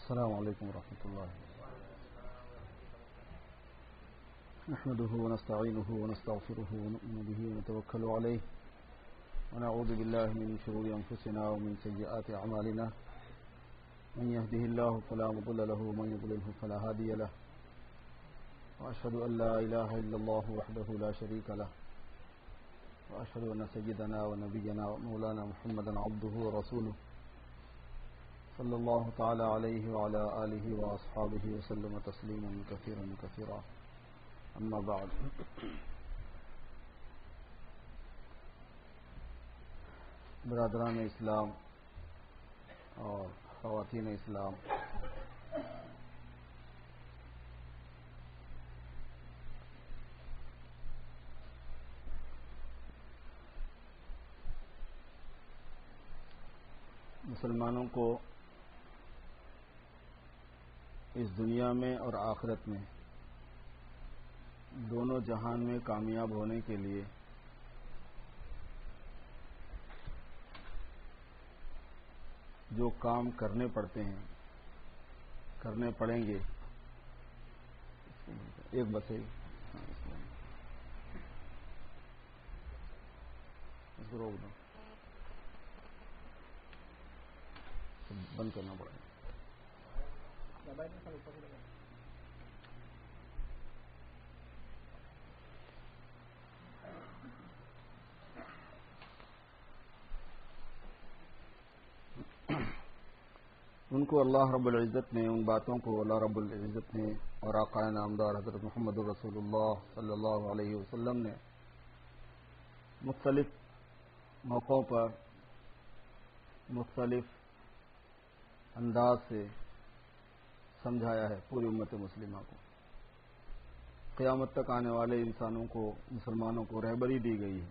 السلام علیکم ورحمۃ اللہ نحمده ونستعینه ونستغفره ونؤمن به ونتوکل علیہ ونعوذ باللہ من شرور انفسنا ومن سیئات اعمالنا من يهده الله فلا مضل له ومن يضلل فلا هادي له واشهد ان لا اله الا الله وحده لا شريك له واشهد ان سيدنا ونبينا ومولانا محمدا عبده ورسوله صلی اللہ تعالی علیہ وعلى آلہ واصحابہ وسلم تسلیما کثیرا کثیرا اما بعد برادران اسلام اور خواتین اسلام، مسلمانوں کو اس دنیا میں اور آخرت میں دونوں جہان میں کامیاب ہونے کے لیے جو کام کرنے پڑتے ہیں، کرنے پڑیں گے، ایک بس ہے اس کو روک دو، بند کرنا پڑے گا۔ ان کو اللہ رب العزت نے، ان باتوں کو اللہ رب العزت نے اور آقا نامدار حضرت محمد رسول اللہ صلی اللہ علیہ وسلم نے مختلف موقعوں پر مختلف انداز سے سمجھایا ہے پوری امت مسلمہ کو۔ قیامت تک آنے والے انسانوں کو، مسلمانوں کو رہبری دی گئی ہے۔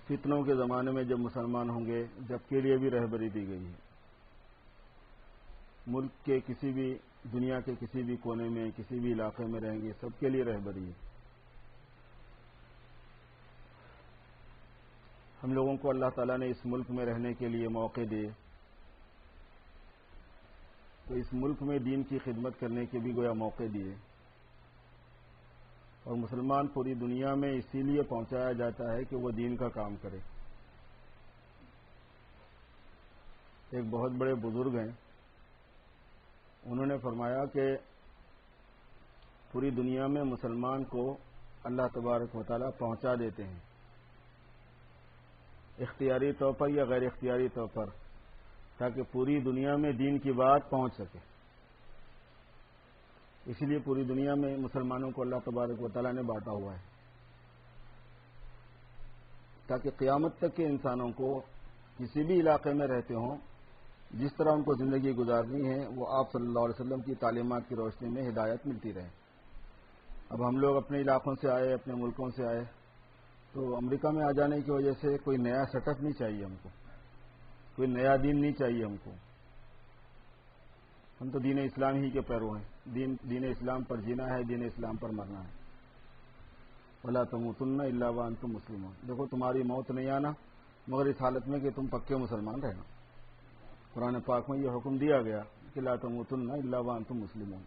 فتنوں کے زمانے میں جب مسلمان ہوں گے، جب کے لیے بھی رہبری دی گئی ہے۔ ملک کے کسی بھی، دنیا کے کسی بھی کونے میں، کسی بھی علاقے میں رہیں گے، سب کے لیے رہبری ہے۔ ہم لوگوں کو اللہ تعالیٰ نے اس ملک میں رہنے کے لیے موقع دیے، تو اس ملک میں دین کی خدمت کرنے کے بھی گویا موقع دیے، اور مسلمان پوری دنیا میں اسی لیے پہنچایا جاتا ہے کہ وہ دین کا کام کرے۔ ایک بہت بڑے بزرگ ہیں، انہوں نے فرمایا کہ پوری دنیا میں مسلمان کو اللہ تبارک و تعالیٰ پہنچا دیتے ہیں، اختیاری طور پر یا غیر اختیاری طور پر، تاکہ پوری دنیا میں دین کی بات پہنچ سکے۔ اسی لیے پوری دنیا میں مسلمانوں کو اللہ تبارک و تعالیٰ نے بانٹا ہوا ہے، تاکہ قیامت تک کے انسانوں کو کسی بھی علاقے میں رہتے ہوں، جس طرح ان کو زندگی گزارنی ہے وہ آپ صلی اللہ علیہ وسلم کی تعلیمات کی روشنی میں ہدایت ملتی رہے۔ اب ہم لوگ اپنے علاقوں سے آئے، اپنے ملکوں سے آئے، تو امریکہ میں آ جانے کی وجہ سے کوئی نیا سیٹ اپ نہیں چاہیے ہم کو، کوئی نیا دین نہیں چاہیے ہم کو۔ ہم تو دین اسلام ہی کے پیرو ہیں، دین اسلام پر جینا ہے، دین اسلام پر مرنا ہے۔ وَلَا تَمُوتُنَّ إِلَّا وَأَنْتُمْ مُسْلِمُونَ۔ دیکھو تمہاری موت نہیں آنا مگر اس حالت میں کہ تم پکے مسلمان رہنا۔ قرآن پاک میں یہ حکم دیا گیا کہ لَا تَمُوتُنَّ إِلَّا وَأَنْتُمْ مُسْلِمُونَ۔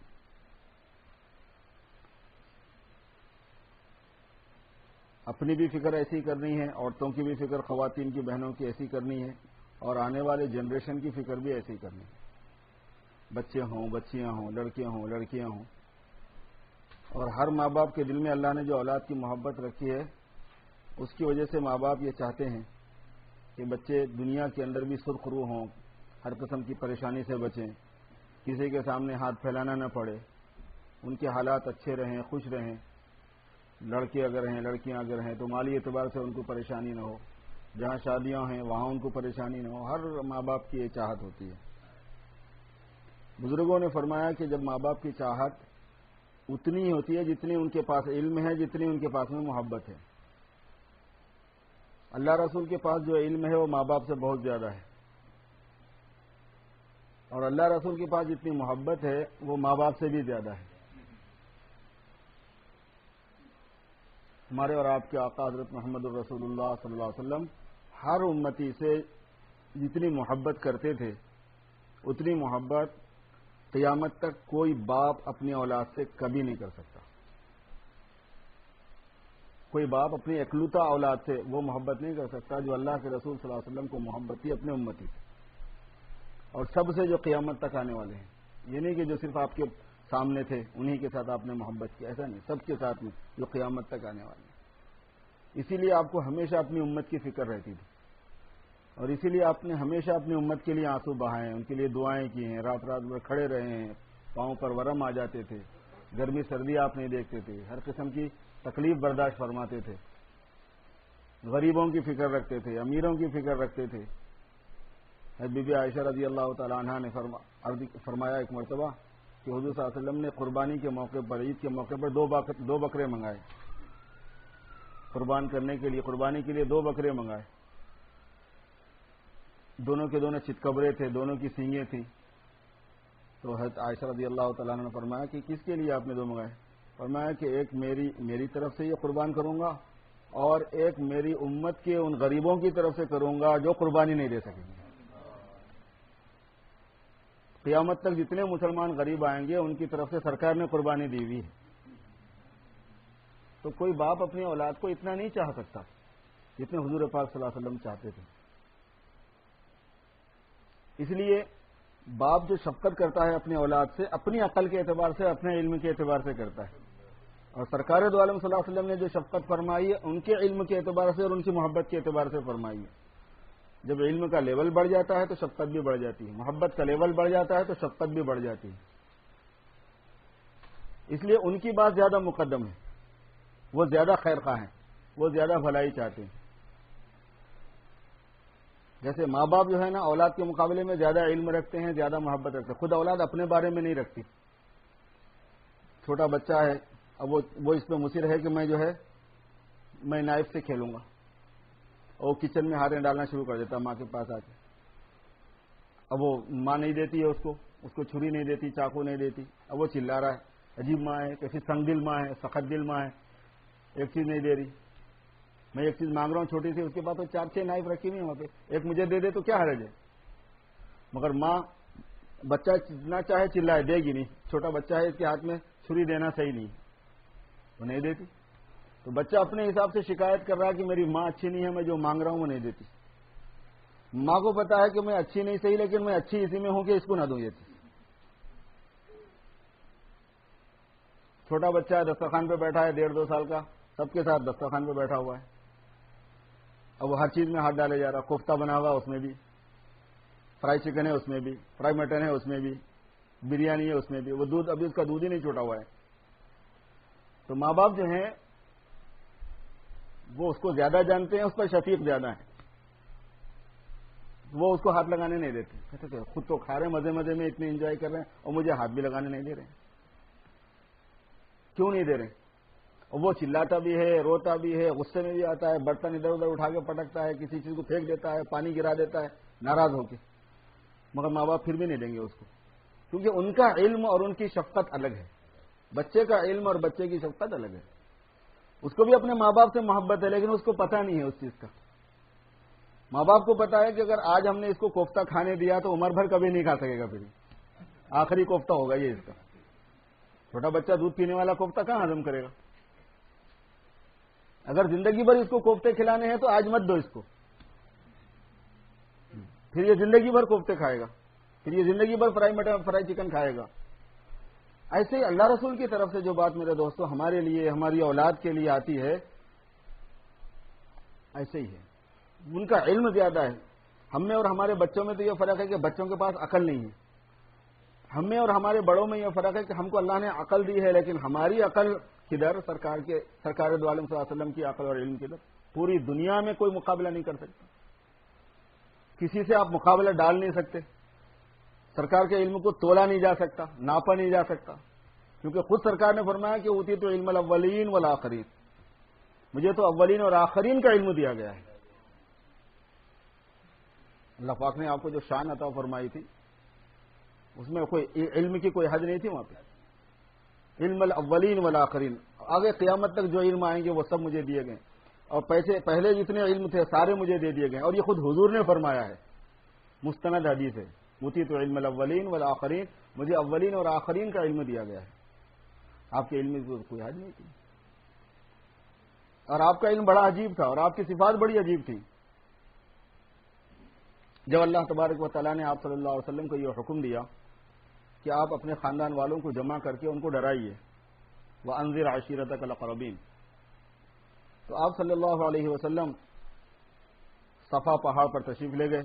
اپنی بھی فکر ایسی کرنی ہے، عورتوں کی بھی فکر، خواتین کی، بہنوں کی ایسی کرنی ہے، اور آنے والے جنریشن کی فکر بھی ایسی کرنی ہے۔ بچے ہوں، بچیاں ہوں، لڑکے ہوں، لڑکیاں ہوں، اور ہر ماں باپ کے دل میں اللہ نے جو اولاد کی محبت رکھی ہے، اس کی وجہ سے ماں باپ یہ چاہتے ہیں کہ بچے دنیا کے اندر بھی سرخ رو ہوں، ہر قسم کی پریشانی سے بچیں، کسی کے سامنے ہاتھ پھیلانا نہ پڑے، ان کے حالات اچھے رہیں، خوش رہیں۔ لڑکے اگر ہیں، لڑکیاں اگر ہیں تو مالی اعتبار سے ان کو پریشانی نہ ہو، جہاں شادیاں ہیں وہاں ان کو پریشانی نہ ہو، ہر ماں باپ کی یہ چاہت ہوتی ہے۔ بزرگوں نے فرمایا کہ جب ماں باپ کی چاہت اتنی ہی ہوتی ہے جتنی ان کے پاس علم ہے، جتنی ان کے پاس میں محبت ہے۔ اللہ رسول کے پاس جو علم ہے وہ ماں باپ سے بہت زیادہ ہے، اور اللہ رسول کے پاس جتنی محبت ہے وہ ماں باپ سے بھی زیادہ ہے۔ ہمارے اور آپ کے آقا حضرت محمد الرسول اللہ صلی اللہ علیہ وسلم ہر امتی سے جتنی محبت کرتے تھے اتنی محبت قیامت تک کوئی باپ اپنی اولاد سے کبھی نہیں کر سکتا. کوئی باپ اپنی اکلوتا اولاد سے وہ محبت نہیں کر سکتا جو اللہ کے رسول صلی اللہ علیہ وسلم کو محبت تھی اپنے امتی سے، اور سب سے جو قیامت تک آنے والے ہیں. یہ نہیں کہ جو صرف آپ کے سامنے تھے انہی کے ساتھ آپ نے محبت کی، ایسا نہیں، سب کے ساتھ میں جو قیامت تک آنے والے ہیں. اسی لیے آپ کو ہمیشہ اپنی امت کی فکر رہتی تھی، اور اسی لیے آپ نے ہمیشہ اپنی امت کے لیے آنسو بہائے ہیں، ان کے لیے دعائیں کی ہیں، رات رات میں کھڑے رہے ہیں، پاؤں پر ورم آ جاتے تھے، گرمی سردی آپ نہیں دیکھتے تھے، ہر قسم کی تکلیف برداشت فرماتے تھے، غریبوں کی فکر رکھتے تھے، امیروں کی فکر رکھتے تھے. بی بی عائشہ رضی اللہ تعالی عنہا نے فرمایا ایک مرتبہ کہ حضور صلی اللہ علیہ وسلم نے قربانی کے موقع پر، عید کے موقع پر دو بکرے منگائے قربان کرنے کے لیے، قربانی کے لیے 2 بکرے منگائے. دونوں کے دونوں چتکبرے تھے، دونوں کی سینگیں تھیں. تو حضرت عائشہ رضی اللہ تعالیٰ عنہ نے فرمایا کہ کس کے لیے آپ نے 2 منگائے؟ فرمایا کہ ایک میری طرف سے یہ قربان کروں گا، اور ایک میری امت کے ان غریبوں کی طرف سے کروں گا جو قربانی نہیں دے سکیں گے. قیامت تک جتنے مسلمان غریب آئیں گے ان کی طرف سے سرکار نے قربانی دی ہوئی ہے. تو کوئی باپ اپنی اولاد کو اتنا نہیں چاہ سکتا جتنے حضور پاک صلی اللہ علیہ وسلم چاہتے تھے. اس لیے باپ جو شفقت کرتا ہے اپنی اولاد سے، اپنی عقل کے اعتبار سے، اپنے علم کے اعتبار سے کرتا ہے. اور سرکار دو عالم صلی اللہ علیہ وسلم نے جو شفقت فرمائی ہے ان کے علم کے اعتبار سے اور ان کی محبت کے اعتبار سے فرمائی ہے. جب علم کا لیول بڑھ جاتا ہے تو شفقت بھی بڑھ جاتی ہے، محبت کا لیول بڑھ جاتا ہے تو شفقت بھی بڑھ جاتی ہے. اس لیے ان کی بات زیادہ مقدم ہے، وہ زیادہ خیر خواہ ہیں، وہ زیادہ بھلائی چاہتے ہیں. جیسے ماں باپ جو ہے نا اولاد کے مقابلے میں زیادہ علم رکھتے ہیں، زیادہ محبت رکھتے ہیں. خود اولاد اپنے بارے میں نہیں رکھتی. چھوٹا بچہ ہے، اب وہ اس پہ مصر ہے کہ میں نائف سے کھیلوں گا، اور کچن میں ہاتھیں ڈالنا شروع کر دیتا ماں کے پاس آ کے. اب وہ ماں نہیں دیتی ہے اس کو چھری نہیں دیتی، چاقو نہیں دیتی. اب وہ چلا رہا ہے، عجیب ماں ہے، کیسی سنگ دل ماں ہے، سخت دل ماں ہے، ایک چیز نہیں دے رہی. میں ایک چیز مانگ رہا ہوں چھوٹی سی، اس کے بعد تو 4-6 نائف رکھی ہوئی ہیں وہاں پہ، ایک مجھے دے دے تو کیا حرج ہے. مگر ماں بچہ جتنا چاہے چلائے دے گی نہیں. چھوٹا بچہ ہے، اس کے ہاتھ میں چھری دینا صحیح نہیں، وہ نہیں دیتی. تو بچہ اپنے حساب سے شکایت کر رہا ہے کہ میری ماں اچھی نہیں ہے، میں جو مانگ رہا ہوں وہ نہیں دیتی. ماں کو پتا ہے کہ میں اچھی نہیں صحیح، لیکن میں اچھی اسی میں ہوں کہ اس کو نہ دوں یہ چیز. چھوٹا بچہ ہے، دسترخوان پہ بیٹھا ہے، 1.5-2 سال کا، سب کے ساتھ دسترخوان پہ بیٹھا ہوا ہے. اب وہ ہر چیز میں ہاتھ ڈالے جا رہا. کوفتہ بنا ہوا اس میں بھی، فرائی چکن ہے اس میں بھی، فرائی مٹن ہے اس میں بھی، بریانی ہے اس میں بھی. وہ دودھ ابھی اس کا دودھ ہی نہیں چھوٹا ہوا ہے. تو ماں باپ جو ہیں وہ اس کو زیادہ جانتے ہیں، اس پر شفیق زیادہ ہیں. وہ اس کو ہاتھ لگانے نہیں دیتے. کہتے تھے خود تو کھا رہے ہیں، مزے مزے میں اتنے انجوائے کر رہے ہیں، اور مجھے ہاتھ بھی لگانے نہیں دے رہے ہیں. کیوں نہیں دے رہے؟ اور وہ چلاتا بھی ہے، روتا بھی ہے، غصے میں بھی آتا ہے، برتن ادھر ادھر اٹھا کے پٹکتا ہے، کسی چیز کو پھینک دیتا ہے، پانی گرا دیتا ہے ناراض ہو کے. مگر ماں باپ پھر بھی نہیں دیں گے اس کو، کیونکہ ان کا علم اور ان کی شفقت الگ ہے. بچے کا علم اور بچے کی شفقت الگ ہے. اس کو بھی اپنے ماں باپ سے محبت ہے، لیکن اس کو پتہ نہیں ہے اس چیز کا. ماں باپ کو پتا ہے کہ اگر آج ہم نے اس کو کوفتہ کھانے دیا تو عمر بھر کبھی نہیں کھا سکے گا، پھر آخری کوفتہ ہوگا یہ اس کا. چھوٹا بچہ دودھ پینے والا کوفتہ کہاں ہضم کرے گا؟ اگر زندگی بھر اس کو کوفتے کھلانے ہیں تو آج مت دو اس کو، پھر یہ زندگی بھر کوفتے کھائے گا، پھر یہ زندگی بھر فرائی مٹن فرائی چکن کھائے گا. ایسے ہی اللہ رسول کی طرف سے جو بات میرے دوستوں ہمارے لیے، ہماری اولاد کے لیے آتی ہے، ایسے ہی ہے. ان کا علم زیادہ ہے. ہم میں اور ہمارے بچوں میں تو یہ فرق ہے کہ بچوں کے پاس عقل نہیں ہے. ہم میں اور ہمارے بڑوں میں یہ فرق ہے کہ ہم کو اللہ نے عقل دی ہے، لیکن ہماری عقل کدھر؟ سرکار دو عالم صلی اللہ علیہ وسلم کی عقل اور علم کدھر؟ پوری دنیا میں کوئی مقابلہ نہیں کر سکتا، کسی سے آپ مقابلہ ڈال نہیں سکتے. سرکار کے علم کو تولا نہیں جا سکتا، ناپا نہیں جا سکتا، کیونکہ خود سرکار نے فرمایا کہ اوتی تو علم الاولین والآخرین، مجھے تو اولین اور آخرین کا علم دیا گیا ہے. اللہ پاک نے آپ کو جو شان عطا فرمائی تھی اس میں کوئی علم کی کوئی حد نہیں تھی. وہاں پہ علم الاولین والآخرین، آگے قیامت تک جو علم آئیں گے وہ سب مجھے دیے گئے، اور پہلے جتنے علم تھے سارے مجھے دے دیے گئے. اور یہ خود حضور نے فرمایا ہے، مستند حدیث ہے. اوتیت علم الاولین والآخرین، مجھے اولین اور آخرین کا علم دیا گیا ہے. آپ کے علم کی کوئی حد نہیں تھی، اور آپ کا علم بڑا عجیب تھا، اور آپ کی صفات بڑی عجیب تھی. جب اللہ تبارک و تعالیٰ نے آپ صلی اللہ علیہ وسلم کو یہ حکم دیا کہ آپ اپنے خاندان والوں کو جمع کر کے ان کو ڈرائیے، وَأَنذِرْ عَشِيرَتَكَ الْأَقْرَبِينَ، تو آپ صلی اللہ علیہ وسلم صفا پہاڑ پر تشریف لے گئے.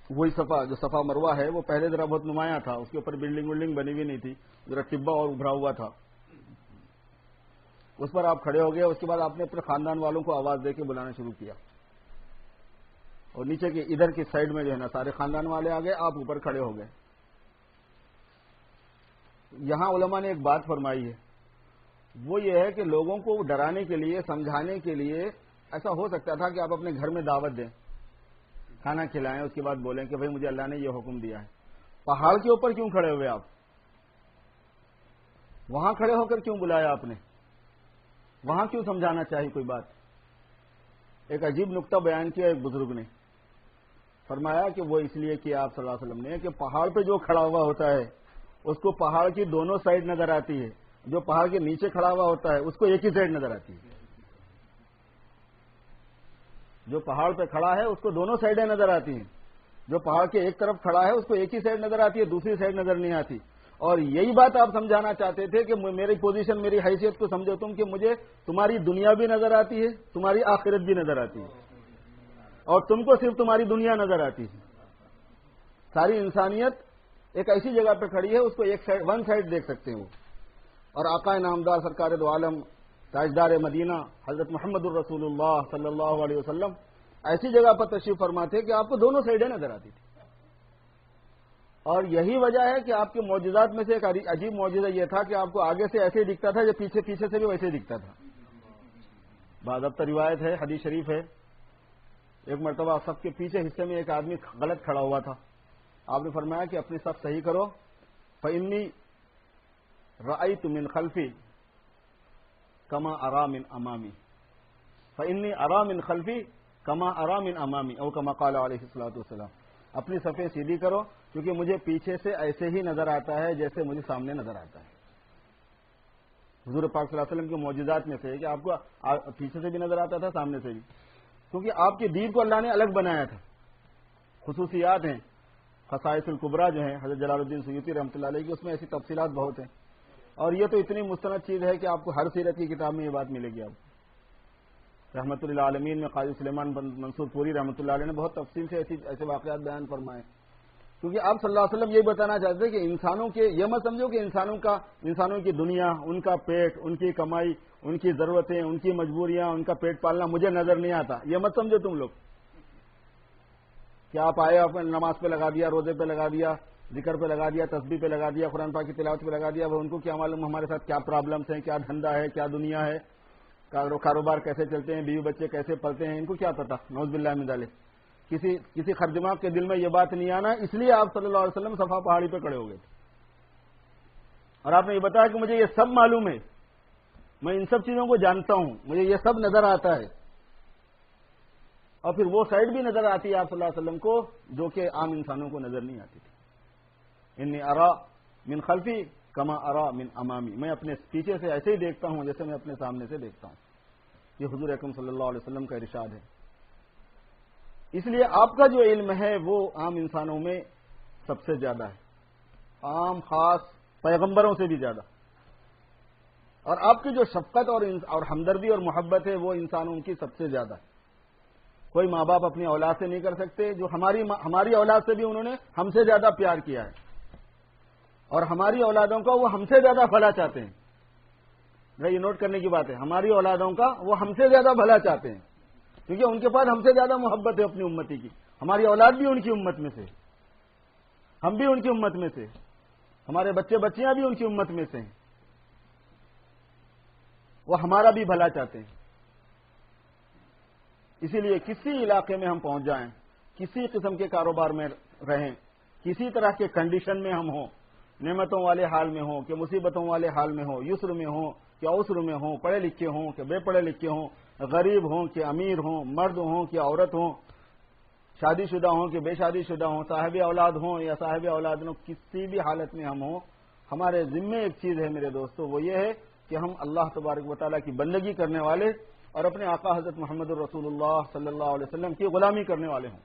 وہی صفا جو صفا مروہ ہے وہ پہلے ذرا بہت نمایاں تھا، اس کے اوپر بلڈنگ بنی ہوئی نہیں تھی، ذرا ٹبا اور ابھرا ہوا تھا. اس پر آپ کھڑے ہو گئے. اس کے بعد آپ نے اپنے خاندان والوں کو آواز دے کے بلانا شروع کیا، اور نیچے کے ادھر کی سائڈ میں جو ہے نا سارے خاندان والے آ گئے، آپ اوپر کھڑے ہو گئے. یہاں علماء نے ایک بات فرمائی ہے، وہ یہ ہے کہ لوگوں کو ڈرانے کے لیے، سمجھانے کے لیے ایسا ہو سکتا تھا کہ آپ اپنے گھر میں دعوت دیں، کھانا کھلائیں، اس کے بعد بولیں کہ بھئی مجھے اللہ نے یہ حکم دیا ہے. پہاڑ کے اوپر کیوں کھڑے ہوئے آپ؟ وہاں کھڑے ہو کر کیوں بلایا آپ نے؟ وہاں کیوں سمجھانا چاہیے کوئی بات؟ ایک عجیب نقطہ بیان کیا ایک بزرگ نے، فرمایا کہ وہ اس لیے کیا آپ صلی اللہ علیہ وسلم نے کہ پہاڑ پہ جو کھڑا ہوا ہوتا ہے اس کو پہاڑ کی دونوں سائڈ نظر آتی ہے، جو پہاڑ کے نیچے کھڑا ہوا ہوتا ہے اس کو ایک ہی سائڈ نظر آتی ہے. جو پہاڑ پہ کھڑا ہے اس کو دونوں سائڈیں نظر آتی ہیں، جو پہاڑ کے ایک طرف کھڑا ہے اس کو ایک ہی سائڈ نظر آتی ہے، دوسری سائڈ نظر نہیں آتی. اور یہی بات آپ سمجھانا چاہتے تھے کہ میری پوزیشن، میری حیثیت کو سمجھو تم کہ مجھے تمہاری دنیا بھی نظر آتی ہے، تمہاری آخرت بھی نظر آتی ہے، اور تم کو صرف تمہاری دنیا نظر آتی ہے. ساری انسانیت ایک ایسی جگہ پہ کھڑی ہے، اس کو ایک سائڈ، ون سائڈ دیکھ سکتے ہیں وہ. اور آقا نامدار سرکار دو عالم تاجدار مدینہ حضرت محمد الرسول اللہ صلی اللہ علیہ وسلم ایسی جگہ پر تشریف فرما تھے کہ آپ کو دونوں سائڈیں نظر آتی تھی. اور یہی وجہ ہے کہ آپ کے معجزات میں سے ایک عجیب معجزہ یہ تھا کہ آپ کو آگے سے ایسے ہی دکھتا تھا، جو پیچھے سے بھی ویسے ہی دکھتا تھا. باضابطہ روایت ہے، حدیث شریف ہے، ایک مرتبہ صف کے پیچھے حصے میں ایک آدمی غلط کھڑا ہوا تھا. آپ نے فرمایا کہ اپنی صف صحیح کرو، فإنی رأیت من خلفی کما ارا من امامی، فإنی ارا من خلفی کما ارا من امامی، او کما قال علیہ الصلوۃ والسلام. اپنی صفیں سیدھی کرو کیونکہ مجھے پیچھے سے ایسے ہی نظر آتا ہے جیسے مجھے سامنے نظر آتا ہے. حضور پاک صلی اللہ علیہ وسلم کے معجزات میں سے ہے کہ آپ کو پیچھے سے بھی نظر آتا تھا، سامنے سے بھی، کیونکہ آپ کے دین کو اللہ نے الگ بنایا تھا. خصوصیات ہیں، خصائص الکبریٰ جو ہیں حضرت جلال الدین سیوطی رحمۃ اللہ علیہ کی، اس میں ایسی تفصیلات بہت ہیں. اور یہ تو اتنی مستند چیز ہے کہ آپ کو ہر سیرت کی کتاب میں یہ بات ملے گی. آپ رحمۃ اللہ عالمین میں قاضی سلیمان منصور پوری رحمۃ اللہ علیہ نے بہت تفصیل سے ایسے واقعات بیان فرمائے، کیونکہ آپ صلی اللہ علیہ وسلم یہ بتانا چاہتے ہیں کہ انسانوں کے، یہ مت سمجھو کہ انسانوں کی دنیا، ان کا پیٹ، ان کی کمائی، ان کی ضرورتیں، ان کی مجبوریاں، ان کا پیٹ پالنا مجھے نظر نہیں آتا. یہ مت سمجھو تم لوگ کہ آپ آئے، آپ نے نماز پہ لگا دیا، روزے پہ لگا دیا، ذکر پہ لگا دیا، تسبیح پہ لگا دیا، قرآن پاک کی تلاوت پہ لگا دیا. وہ ان کو کیا معلوم ہمارے ساتھ کیا پرابلمس ہیں، کیا دھندا ہے، کیا دنیا ہے، کاروبار کیسے چلتے ہیں، بیوی بچے کیسے پلتے ہیں، ان کو کیا پتا. نعوذ باللہ من ذالک. کسی خرجماق کے دل میں یہ بات نہیں آنا، اس لیے آپ صلی اللہ علیہ وسلم صفا پہاڑی پہ کھڑے ہو گئے تھے. اور آپ نے یہ بتایا کہ مجھے یہ سب معلوم ہے، میں ان سب چیزوں کو جانتا ہوں، مجھے یہ سب نظر آتا ہے. اور پھر وہ سائڈ بھی نظر آتی ہے آپ صلی اللہ علیہ وسلم کو جو کہ عام انسانوں کو نظر نہیں آتی تھی. انی ارا من خلفی کما ارا من امامی، میں اپنے پیچھے سے ایسے ہی دیکھتا ہوں جیسے میں اپنے سامنے سے دیکھتا ہوں. یہ حضور اکرم صلی اللہ علیہ وسلم کا ارشاد ہے. اس لیے آپ کا جو علم ہے وہ عام انسانوں میں سب سے زیادہ ہے، عام خاص پیغمبروں سے بھی زیادہ. اور آپ کی جو شفقت اور ہمدردی اور محبت ہے وہ انسانوں کی سب سے زیادہ ہے. کوئی ماں باپ اپنی اولاد سے نہیں کر سکتے، جو ہماری اولاد سے بھی انہوں نے ہم سے زیادہ پیار کیا ہے، اور ہماری اولادوں کا وہ ہم سے زیادہ بھلا چاہتے ہیں. یہ نوٹ کرنے کی بات ہے، ہماری اولادوں کا وہ ہم سے زیادہ بھلا چاہتے ہیں، کیونکہ ان کے پاس ہم سے زیادہ محبت ہے اپنی امتی کی. ہماری اولاد بھی ان کی امت میں سے، ہم بھی ان کی امت میں سے، ہمارے بچے بچیاں بھی ان کی امت میں سے ہیں. وہ ہمارا بھی بھلا چاہتے ہیں. اسی لیے کسی علاقے میں ہم پہنچ جائیں، کسی قسم کے کاروبار میں رہیں، کسی طرح کے کنڈیشن میں ہم ہوں، نعمتوں والے حال میں ہوں کہ مصیبتوں والے حال میں ہوں، یسر میں ہوں کہ عسر میں ہوں، پڑھے لکھے ہوں کہ بے پڑھے لکھے ہوں، غریب ہوں کہ امیر ہوں، مرد ہوں کہ عورت ہوں، شادی شدہ ہوں کہ بے شادی شدہ ہوں، صاحب اولاد ہوں یا صاحب اولاد ہوں، کسی بھی حالت میں ہم ہوں، ہمارے ذمے ایک چیز ہے میرے دوستو، وہ یہ ہے کہ ہم اللہ تبارک و تعالیٰ کی بندگی کرنے والے اور اپنے آقا حضرت محمد الرسول اللہ صلی اللہ علیہ وسلم کی غلامی کرنے والے ہوں۔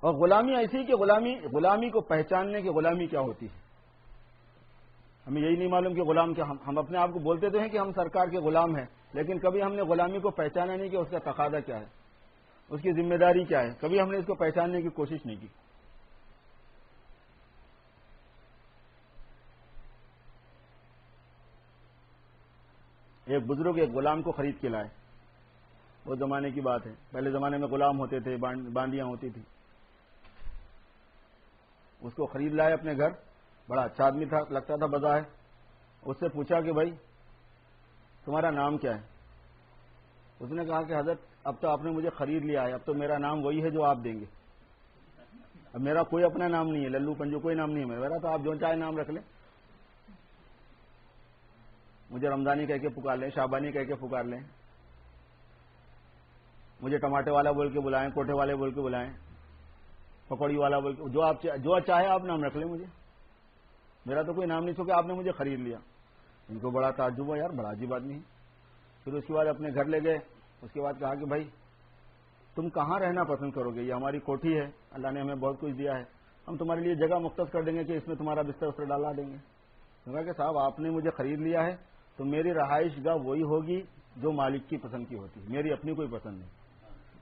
اور غلامی ایسی کہ غلامی کو پہچاننے کی غلامی کیا ہوتی ہے، ہمیں یہی نہیں معلوم کہ غلام کیا، ہم اپنے آپ کو بولتے تو ہیں کہ ہم سرکار کے غلام ہیں، لیکن کبھی ہم نے غلامی کو پہچانا نہیں کہ اس کا تقاضا کیا ہے، اس کی ذمہ داری کیا ہے، کبھی ہم نے اس کو پہچاننے کی کوشش نہیں کی۔ ایک بزرگ ایک غلام کو خرید کے لائے، وہ زمانے کی بات ہے، پہلے زمانے میں غلام ہوتے تھے، باندیاں ہوتی تھی، اس کو خرید لائے اپنے گھر، بڑا اچھا آدمی تھا، لگتا تھا بظاہر، اس سے پوچھا کہ بھائی تمہارا نام کیا ہے؟ اس نے کہا کہ حضرت اب تو آپ نے مجھے خرید لیا ہے، اب تو میرا نام وہی ہے جو آپ دیں گے، اب میرا کوئی اپنا نام نہیں ہے، للو پنجو کوئی نام نہیں ہے میرا، تو آپ جو چاہے نام رکھ لیں، مجھے رمضانی کہہ کے پکار لیں، شعبانی کہہ کے پکار لیں، مجھے ٹماٹے والا بول کے بلائیں، کوٹھے والے بول کے بلائیں، پکوڑی والا بول کے، جو چاہے آپ نام رکھ لیں، مجھے میرا تو کوئی نام نہیں، چونکہ آپ نے مجھے خرید لیا۔ ان کو بڑا تعجب ہوا، یار بڑا عجیب آدمی ہے۔ پھر اس کے بعد اپنے گھر لے گئے، اس کے بعد کہا کہ بھائی تم کہاں رہنا پسند کرو گے؟ یہ ہماری کوٹھی ہے، اللہ نے ہمیں بہت کچھ دیا ہے، ہم تمہارے لیے جگہ مختص کر دیں گے کہ اس میں تمہارا بستر وستر ڈالا دیں گے۔ کہا کہ صاحب آپ نے مجھے خرید لیا ہے تو میری رہائش گاہ وہی ہوگی جو مالک کی پسند کی ہوتی ہے، میری اپنی کوئی پسند نہیں،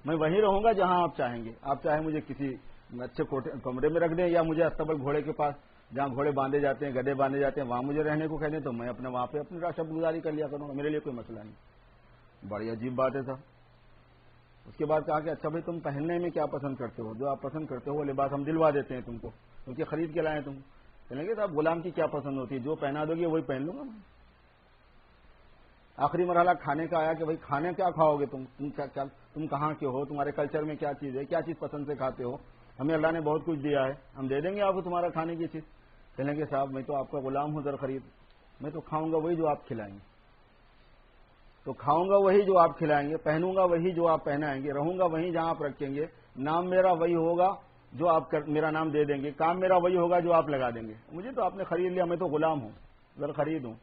میں وہیں رہوں گا جہاں آپ چاہیں گے، آپ چاہے مجھے کسی اچھے کمرے میں رکھ دیں یا مجھے استبل گھوڑے کے پاس جہاں گھوڑے باندھے جاتے ہیں، گدھے باندھے جاتے ہیں، وہاں مجھے رہنے کو کہہ دیں تو میں اپنے وہاں پہ اپنی شب گزاری کر لیا کروں گا، میرے لیے کوئی مسئلہ نہیں۔ بڑی عجیب بات ہے صاحب۔ اس کے بعد کہا کہ اچھا بھائی تم پہننے میں کیا پسند کرتے ہو؟ جو آپ پسند کرتے ہو وہ لباس ہم دلوا دیتے ہیں تم کو، کیونکہ خرید کے لائیں تم۔ کہیں گے صاحب غلام کی کیا پسند ہوتی ہے، جو پہنا دو گے وہی پہن لوں گا میں۔ آخری مرحلہ کھانے کا آیا کہ بھائی کھانے کیا کھاؤ گے تم کہاں کے ہو، تمہارے کلچر میں کیا چیز ہے، کیا چیز پسند سے کھاتے ہو؟ ہمیں اللہ نے بہت کچھ دیا ہے، ہم دے دیں گے آپ کو تمہارا کھانے کی چیز۔ کہنے کے صاحب میں تو آپ کا غلام ہوں در خرید، میں تو کھاؤں گا وہی جو آپ کھلائیں گے، تو کھاؤں گا وہی جو آپ کھلائیں گے، پہنوں گا وہی جو آپ پہنائیں گے، رہوں گا وہیں جہاں آپ رکھیں گے، نام میرا وہی ہوگا جو آپ میرا نام دے دیں گے، کام میرا وہی ہوگا جو آپ لگا دیں گے، مجھے تو آپ نے خرید لیا، میں تو غلام ہوں، در خرید ہوں۔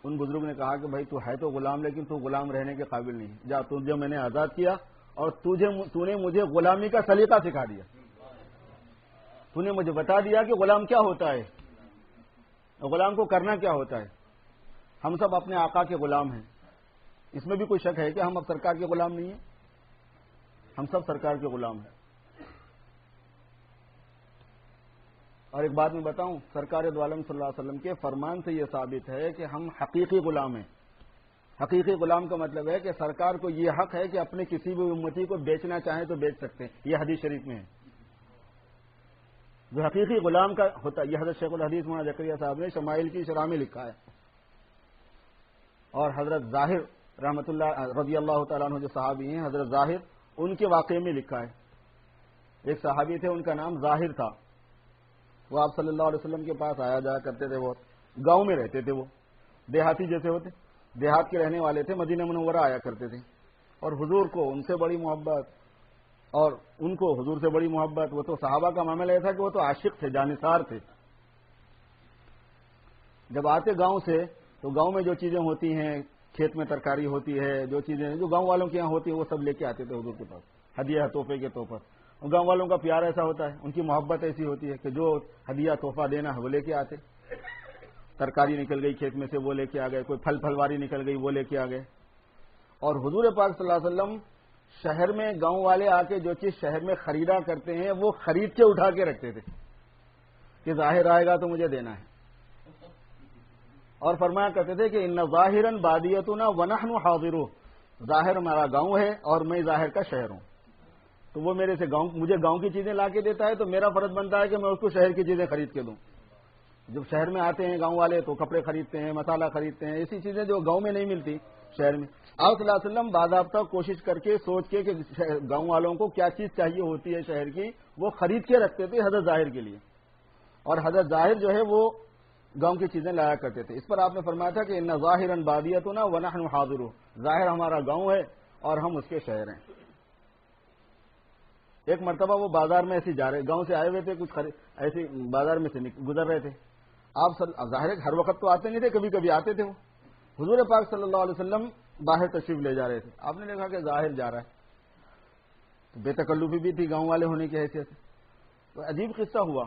ان بزرگ نے کہا کہ بھائی تو ہے تو غلام، لیکن تو غلام رہنے کے قابل نہیں، جا تجھے میں نے آزاد کیا اور تو نے مجھے غلامی کا سلیقہ سکھا دیا، تو نے مجھے بتا دیا کہ غلام کیا ہوتا ہے، غلام کو کرنا کیا ہوتا ہے۔ ہم سب اپنے آقا کے غلام ہیں، اس میں بھی کوئی شک ہے کہ ہم اب سرکار کے غلام نہیں ہیں؟ ہم سب سرکار کے غلام ہیں۔ اور ایک بات میں بتاؤں، سرکار دو عالم صلی اللہ علیہ وسلم کے فرمان سے یہ ثابت ہے کہ ہم حقیقی غلام ہیں۔ حقیقی غلام کا مطلب ہے کہ سرکار کو یہ حق ہے کہ اپنے کسی بھی امتی کو بیچنا چاہیں تو بیچ سکتے ہیں، یہ حدیث شریف میں ہے۔ جو حقیقی غلام کا ہوتا ہے، یہ حضرت شیخ الحدیث مولانا زکریا صاحب نے شمائل کی شرح میں لکھا ہے، اور حضرت ظاہر رحمۃ اللہ رضی اللہ تعالیٰ عنہ جو صحابی ہیں، حضرت ظاہر، ان کے واقعے میں لکھا ہے۔ ایک صحابی تھے، ان کا نام ظاہر تھا، وہ آپ صلی اللہ علیہ وسلم کے پاس آیا جایا کرتے تھے، وہ گاؤں میں رہتے تھے، وہ دیہاتی جیسے ہوتے، دیہات کے رہنے والے تھے، مدینہ منورہ آیا کرتے تھے، اور حضور کو ان سے بڑی محبت اور ان کو حضور سے بڑی محبت۔ وہ تو صحابہ کا معاملہ یہ تھا کہ وہ تو عاشق تھے، جانثار تھے۔ جب آتے گاؤں سے تو گاؤں میں جو چیزیں ہوتی ہیں، کھیت میں ترکاری ہوتی ہے، جو چیزیں جو گاؤں والوں کے یہاں ہوتی ہیں وہ سب لے کے آتے تھے حضور کے پاس، ہدیہ تحفے کے طور پر۔ گاؤں والوں کا پیار ایسا ہوتا ہے، ان کی محبت ایسی ہوتی ہے کہ جو ہدیہ تحفہ دینا ہے وہ لے کے آتے۔ ترکاری نکل گئی کھیت میں سے وہ لے کے آ گئے، کوئی پھل پھلواری نکل گئی وہ لے کے آ گئے۔ اور حضور پاک صلی اللہ علیہ وسلم شہر میں گاؤں والے آ کے جو چیز شہر میں خریدا کرتے ہیں وہ خرید کے اٹھا کے رکھتے تھے کہ ظاہر آئے گا تو مجھے دینا ہے، اور فرمایا کرتے تھے کہ ان ظاہرا بادیتنا ونحن حاضرون، ظاہر ہمارا گاؤں ہے اور میں ظاہر کا شہر ہوں، تو وہ میرے سے مجھے گاؤں کی چیزیں لا کے دیتا ہے تو میرا فرض بنتا ہے کہ میں اس کو شہر کی چیزیں خرید کے دوں۔ جب شہر میں آتے ہیں گاؤں والے تو کپڑے خریدتے ہیں، مسالہ خریدتے ہیں، ایسی چیزیں جو گاؤں میں نہیں ملتی شہر میں۔ آپ صلی اللہ علیہ وسلم باضابطہ کوشش کر کے سوچ کے کہ گاؤں والوں کو کیا چیز چاہیے ہوتی ہے شہر کی، وہ خرید کے رکھتے تھے حضرت ظاہر کے لیے، اور حضرت ظاہر جو ہے وہ گاؤں کی چیزیں لایا کرتے تھے. اس پر آپ نے فرمایا تھا کہ ان ظاہرا بادیتنا ونحن حاضر، ظاہر ہمارا گاؤں ہے اور ہم اس کے شہر ہیں. ایک مرتبہ وہ بازار میں ایسے جا رہے، گاؤں سے آئے ہوئے تھے، کچھ ایسے بازار میں سے گزر رہے تھے. آپ ظاہر ہر وقت تو آتے نہیں تھے، کبھی کبھی آتے تھے. وہ حضور پاک صلی اللہ علیہ وسلم باہر تشریف لے جا رہے تھے. آپ نے دیکھا کہ ظاہر جا رہا ہے، تو بے تکلفی بھی تھی گاؤں والے ہونے کی حیثیت سے. تو عجیب قصہ ہوا،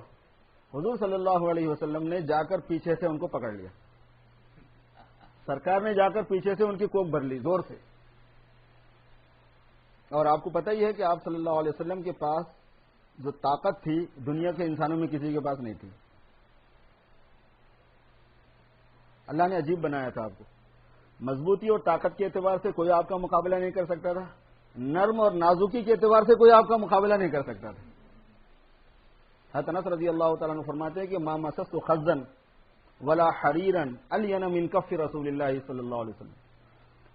حضور صلی اللہ علیہ وسلم نے جا کر پیچھے سے ان کو پکڑ لیا. سرکار نے جا کر پیچھے سے ان کی کوک بھر لی زور سے. اور آپ کو پتہ ہی ہے کہ آپ صلی اللہ علیہ وسلم کے پاس جو طاقت تھی دنیا کے انسانوں میں کسی کے پاس نہیں تھی. اللہ نے عجیب بنایا تھا آپ کو. مضبوطی اور طاقت کے اعتبار سے کوئی آپ کا مقابلہ نہیں کر سکتا تھا، نرم اور نازکی کے اعتبار سے کوئی آپ کا مقابلہ نہیں کر سکتا تھا. حضرت انس رضی اللہ تعالیٰ عنہ فرماتے ہیں کہ ما مسست خزا ولا حریرا الین من کف رسول اللہ صلی اللہ علیہ وسلم،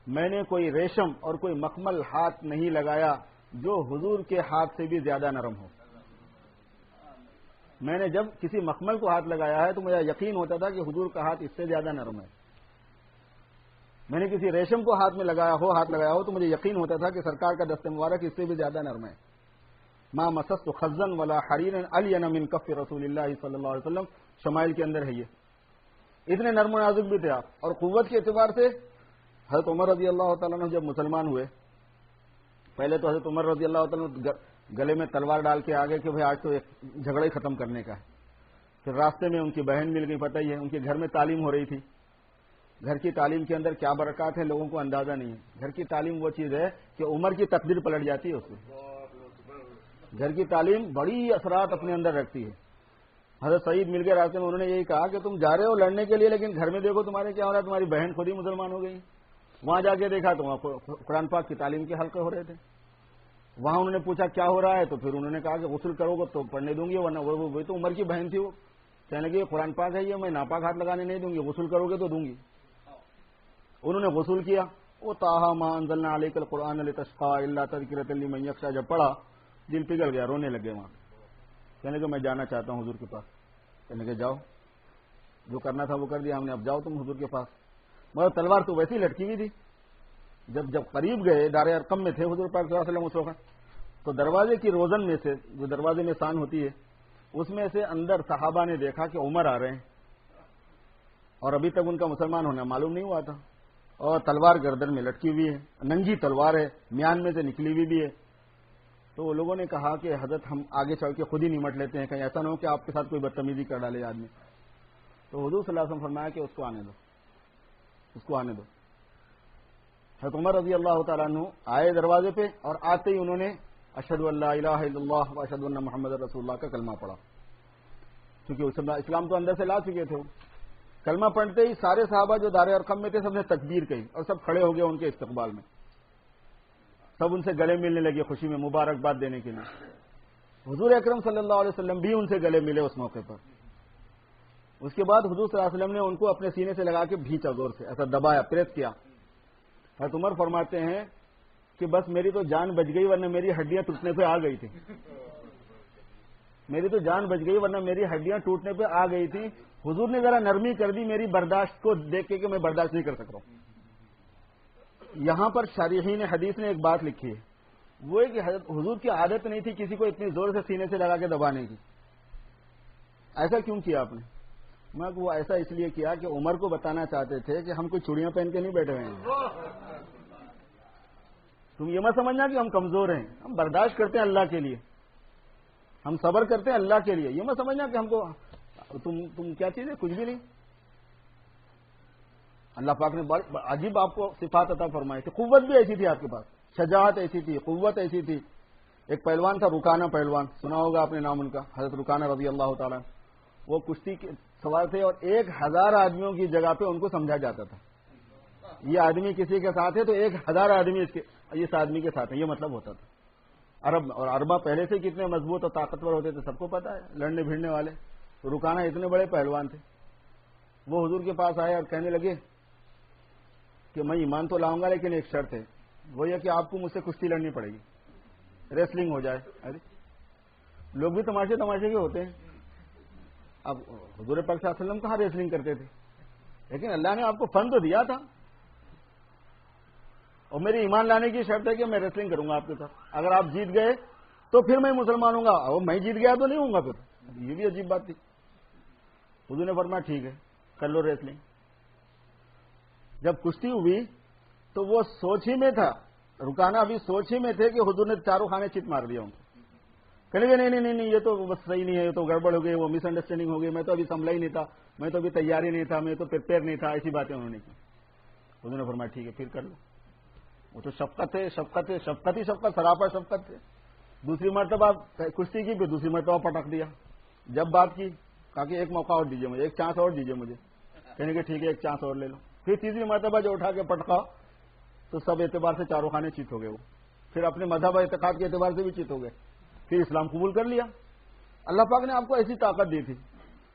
میں نے کوئی ریشم اور کوئی مخمل ہاتھ نہیں لگایا جو حضور کے ہاتھ سے بھی زیادہ نرم ہو. میں نے جب کسی مخمل کو ہاتھ لگایا ہے تو مجھے یقین ہوتا تھا کہ حضور کا ہاتھ اس سے زیادہ نرم ہے. میں نے کسی ریشم کو ہاتھ لگایا ہو تو مجھے یقین ہوتا تھا کہ سرکار کا دست مبارک اس سے بھی زیادہ نرم ہے. ما مسست خزا ولا حریرا الین من کف رسول اللہ صلی اللہ علیہ وسلم، شمائل کے اندر ہے یہ. اتنے نرم و نازک بھی تھے آپ. اور قوت کے اعتبار سے حضرت عمر رضی اللہ تعالیٰ عنہ جب مسلمان ہوئے، پہلے تو حضرت عمر رضی اللہ تعالیٰ عنہ گلے میں تلوار ڈال کے آگے کہ بھائی آج تو ایک جھگڑا ہی ختم کرنے کا ہے. پھر راستے میں ان کی بہن مل گئی، پتہ ہی ہے ان کے گھر میں تعلیم ہو رہی تھی. گھر کی تعلیم کے اندر کیا برکات ہے لوگوں کو اندازہ نہیں ہے. گھر کی تعلیم وہ چیز ہے کہ عمر کی تقدیر پلٹ جاتی ہے اس میں. گھر کی تعلیم بڑی اثرات اپنے اندر رکھتی ہے. حضرت سعید مل گئے راستے میں، انہوں نے یہی کہا کہ تم جا رہے ہو لڑنے کے لیے، لیکن گھر میں دیکھو تمہارے کیا ہو رہا ہے، تمہاری بہن خود ہی مسلمان ہو گئی. وہاں جا کے دیکھا تو وہاں قرآن پاک کی تعلیم کے حلقے ہو رہے تھے. وہاں انہوں نے پوچھا کیا ہو رہا ہے، تو پھر انہوں نے کہا کہ غسل کرو گے تو پڑھنے دوں گی، ورنہ وہ تو عمر کی بہن تھی، وہ کہنے لگی قرآن پاک ہے یہ، میں ناپاک ہاتھ لگانے نہیں دوں گی، غسل کرو گے تو دوں گی. انہوں نے غسل کیا. وہ طٰہٰ مَا أَنزَلْنَا عَلَيْكَ الْقُرْآنَ لِتَشْقَىٰ إِلَّا تَذْكِرَةً لِّمَن يَخْشَىٰ، جب پڑھا دل پگھل گیا، رونے لگے. وہاں کہنے کہ میں جانا چاہتا ہوں حضور کے پاس. کہنے کہ جاؤ، جو کرنا تھا وہ کر دیا ہم نے، اب جاؤ تم حضور کے پاس. مگر تلوار تو ویسے ہی لٹکی ہوئی تھی. جب قریب گئے، دار ارقم میں تھے حضور پاک صلی اللہ علیہ وسلم اس وقت، تو دروازے کی روزن میں سے، جو دروازے میں سان ہوتی ہے، اس میں سے اندر صحابہ نے دیکھا کہ عمر آ رہے ہیں، اور ابھی تک ان کا مسلمان ہونا معلوم نہیں ہوا تھا، اور تلوار گردن میں لٹکی ہوئی ہے، ننگی تلوار ہے، میان میں سے نکلی ہوئی بھی ہے. تو وہ لوگوں نے کہا کہ حضرت ہم آگے چل کے خود ہی نمٹ لیتے ہیں، کہیں ایسا نہ ہو کہ آپ کے ساتھ کوئی بدتمیزی کر ڈالے آدمی. تو حضور صلی اللہ علیہ وسلم فرمایا کہ اس کو آنے دو، اس کو آنے دو. حضرت عمر رضی اللہ تعالیٰ عنہ آئے دروازے پہ، اور آتے ہی انہوں نے اشہد ان لا الہ الا اللہ و اشہد ان محمد رسول اللہ کا کلمہ پڑھا. کیونکہ اسلام تو اندر سے لا چکے تھے. وہ کلمہ پڑھتے ہی سارے صحابہ جو دار ارقم میں تھے سب نے تکبیر کہی، اور سب کھڑے ہو گئے ان کے استقبال میں. سب ان سے گلے ملنے لگے خوشی میں، مبارکباد دینے کے لیے. حضور اکرم صلی اللہ علیہ وسلم بھی ان سے گلے ملے اس موقع پر. اس کے بعد حضور صلی اللہ علیہ وسلم نے ان کو اپنے سینے سے لگا کے بھینچا، زور سے ایسا دبایا، پریس کیا. حضرت عمر فرماتے ہیں کہ بس میری تو جان بچ گئی، ورنہ میری ہڈیاں ٹوٹنے پہ آ گئی تھی. میری تو جان بچ گئی ورنہ میری ہڈیاں ٹوٹنے پہ آ گئی تھی. حضور نے ذرا نرمی کر دی میری برداشت کو دیکھ کے کہ میں برداشت نہیں کر سک رہا ہوں. یہاں پر شارحین حدیث نے ایک بات لکھی ہے، وہ ہے کہ حضور کی عادت نہیں تھی کسی کو اتنی زور سے سینے سے لگا کے دبانے کی. ایسا کیوں کیا آپ نے؟ میں وہ ایسا اس لیے کیا کہ عمر کو بتانا چاہتے تھے کہ ہم کوئی چوڑیاں پہن کے نہیں بیٹھے ہوئے ہیں. تم یہ مت سمجھنا کہ ہم کمزور ہیں، ہم برداشت کرتے ہیں اللہ کے لیے، ہم صبر کرتے ہیں اللہ کے لیے. یہ مت سمجھنا کہ ہم کو تم کیا چیز ہے، کچھ بھی نہیں. اللہ پاک نے عجیب آپ کو صفات عطا فرمائی تھی. قوت بھی ایسی تھی آپ کے پاس، شجاعت ایسی تھی، قوت ایسی تھی. ایک پہلوان تھا رکانہ پہلوان، سنا ہوگا آپ نے نام ان کا، حضرت رکانہ رضی اللہ تعالیٰ. وہ کشتی کے سوار تھے اور 1000 آدمیوں کی جگہ پہ ان کو سمجھا جاتا تھا. یہ آدمی کسی کے ساتھ ہے تو 1000 آدمی اس آدمی کے ساتھ ہے، یہ مطلب ہوتا تھا. عرب اور عربہ پہلے سے کتنے مضبوط اور طاقتور ہوتے تھے سب کو پتا ہے، لڑنے بھیڑنے والے. تو رکانہ اتنے بڑے پہلوان تھے. وہ حضور کے پاس آئے اور کہنے لگے کہ میں ایمان تو لاؤں گا لیکن ایک شرط ہے، وہ یہ کہ آپ کو مجھ سے کشتی لڑنی پڑے گی، ریسلنگ ہو جائے. ارے لوگ بھی تماشے کے ہوتے ہیں. اب حضور پاک صلی اللہ علیہ وسلم کہاں ریسلنگ کرتے تھے، لیکن اللہ نے آپ کو فن تو دیا تھا، اور میری ایمان لانے کی شرط ہے کہ میں ریسلنگ کروں گا آپ کے ساتھ، اگر آپ جیت گئے تو پھر میں مسلمان ہوں گا، اور میں جیت گیا تو نہیں ہوں گا پھر، یہ بھی عجیب بات تھی۔ حضور نے فرمایا ٹھیک ہے کر لو ریسلنگ۔ جب کشتی ہوئی تو وہ سوچ ہی میں تھا، رکانا ابھی سوچ ہی میں تھے کہ حضور نے چاروں خانے چت مار دیا ان کو، کہنے گے نہیں یہ تو بس صحیح نہیں ہے، یہ تو گڑبڑ ہو گئی، وہ مس انڈرسٹینڈنگ ہو گئی، میں تو ابھی سنبھلا ہی نہیں تھا، میں تو ابھی تیار ہی نہیں تھا، میں تو پریپیئر نہیں تھا، ایسی باتیں انہوں نے کی۔ حضور نے فرمایا ٹھیک ہے پھر کر لو۔ وہ تو شفقت ہے، شفقت ہے، شفقت ہی شفقت، سراپا شفقت ہے۔ دوسری مرتبہ کشتی کی، پھر دوسری مرتبہ پٹک دیا۔ جب بات کی کہا کہ ایک موقع اور دیجیے مجھے، ایک چانس اور دیجیے مجھے، کہنے کہ ٹھیک ہے ایک چانس اور لے لو۔ پھر تیسری مرتبہ جو اٹھا کے پٹکا تو سب اعتبار سے چاروں خانے چیت ہو گئے، وہ پھر اپنے مذہب اعتقاد کے اعتبار سے بھی چیت ہو گئے، پھر اسلام قبول کر لیا۔ اللہ پاک نے آپ کو ایسی طاقت دی تھی۔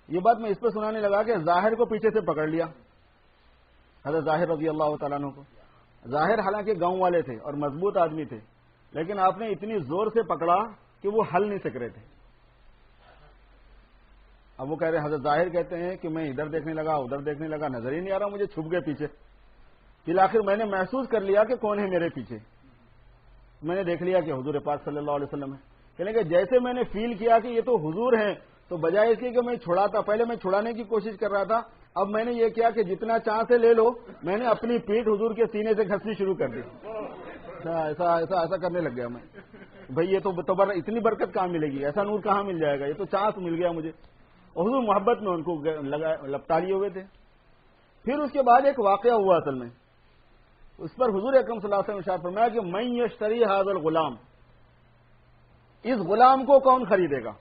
یہ بات میں اس پہ سنانے لگا کہ ظاہر کو پیچھے سے پکڑ لیا، حضرت ظاہر رضی اللہ تعالیٰ عنہ کو۔ ظاہر حالانکہ گاؤں والے تھے اور مضبوط آدمی تھے، لیکن آپ نے اتنی زور سے پکڑا کہ وہ ہل نہیں سک رہے تھے۔ اب وہ کہہ رہے حضرت ظاہر کہتے ہیں کہ میں ادھر دیکھنے لگا ادھر دیکھنے لگا، نظر ہی نہیں آ رہا مجھے، چھپ گئے پیچھے۔ پھر آخر میں نے محسوس کر لیا کہ کون ہے میرے پیچھے، میں نے دیکھ لیا کہ حضور پاک صلی اللہ علیہ وسلم ہے۔ کہنے کہ جیسے میں نے فیل کیا کہ یہ تو حضور ہیں، تو بجائے اس کے کہ میں چھڑاتا، پہلے میں چھڑانے کی کوشش کر رہا تھا، اب میں نے یہ کیا کہ جتنا چانس ہے لے لو، میں نے اپنی پیٹھ حضور کے سینے سے گھسنی شروع کر دی۔ ایسا کرنے لگ گیا میں، بھئی یہ تو اتنی برکت کہاں ملے گی، ایسا نور کہاں مل جائے گا، یہ تو چانس مل گیا مجھے۔ اور حضور محبت میں ان کو لپٹا لیے ہوئے تھے۔ پھر اس کے بعد ایک واقعہ ہوا اصل میں، اس پر حضور اکرم صلی اللہ علیہ وسلم ارشاد فرمایا کہ من یشتری ھذا الغلام، اس غلام کو کون خریدے گا۔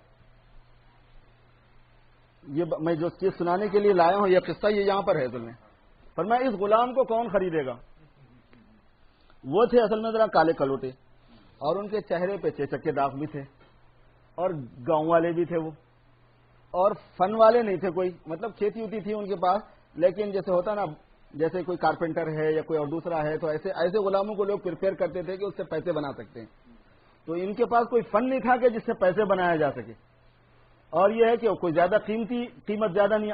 یہ میں جو چیز سنانے کے لیے لایا ہوں یہ قصہ یہ یہاں پر ہے اصل میں۔ فرمایا اس غلام کو کون خریدے گا۔ وہ تھے اصل میں ذرا کالے کلوٹے، اور ان کے چہرے پہ چیچک کے داغ بھی تھے، اور گاؤں والے بھی تھے وہ، اور فن والے نہیں تھے کوئی، مطلب کھیتی ہوتی تھی ان کے پاس، لیکن جیسے ہوتا نا، جیسے کوئی کارپینٹر ہے یا کوئی اور دوسرا ہے، تو ایسے غلاموں کو لوگ پریپیئر کرتے تھے کہ اس سے پیسے بنا سکتے ہیں۔ تو ان کے پاس کوئی فن نہیں تھا کہ جس سے پیسے بنایا جا سکے، اور یہ ہے کہ کوئی زیادہ قیمت زیادہ نہیں،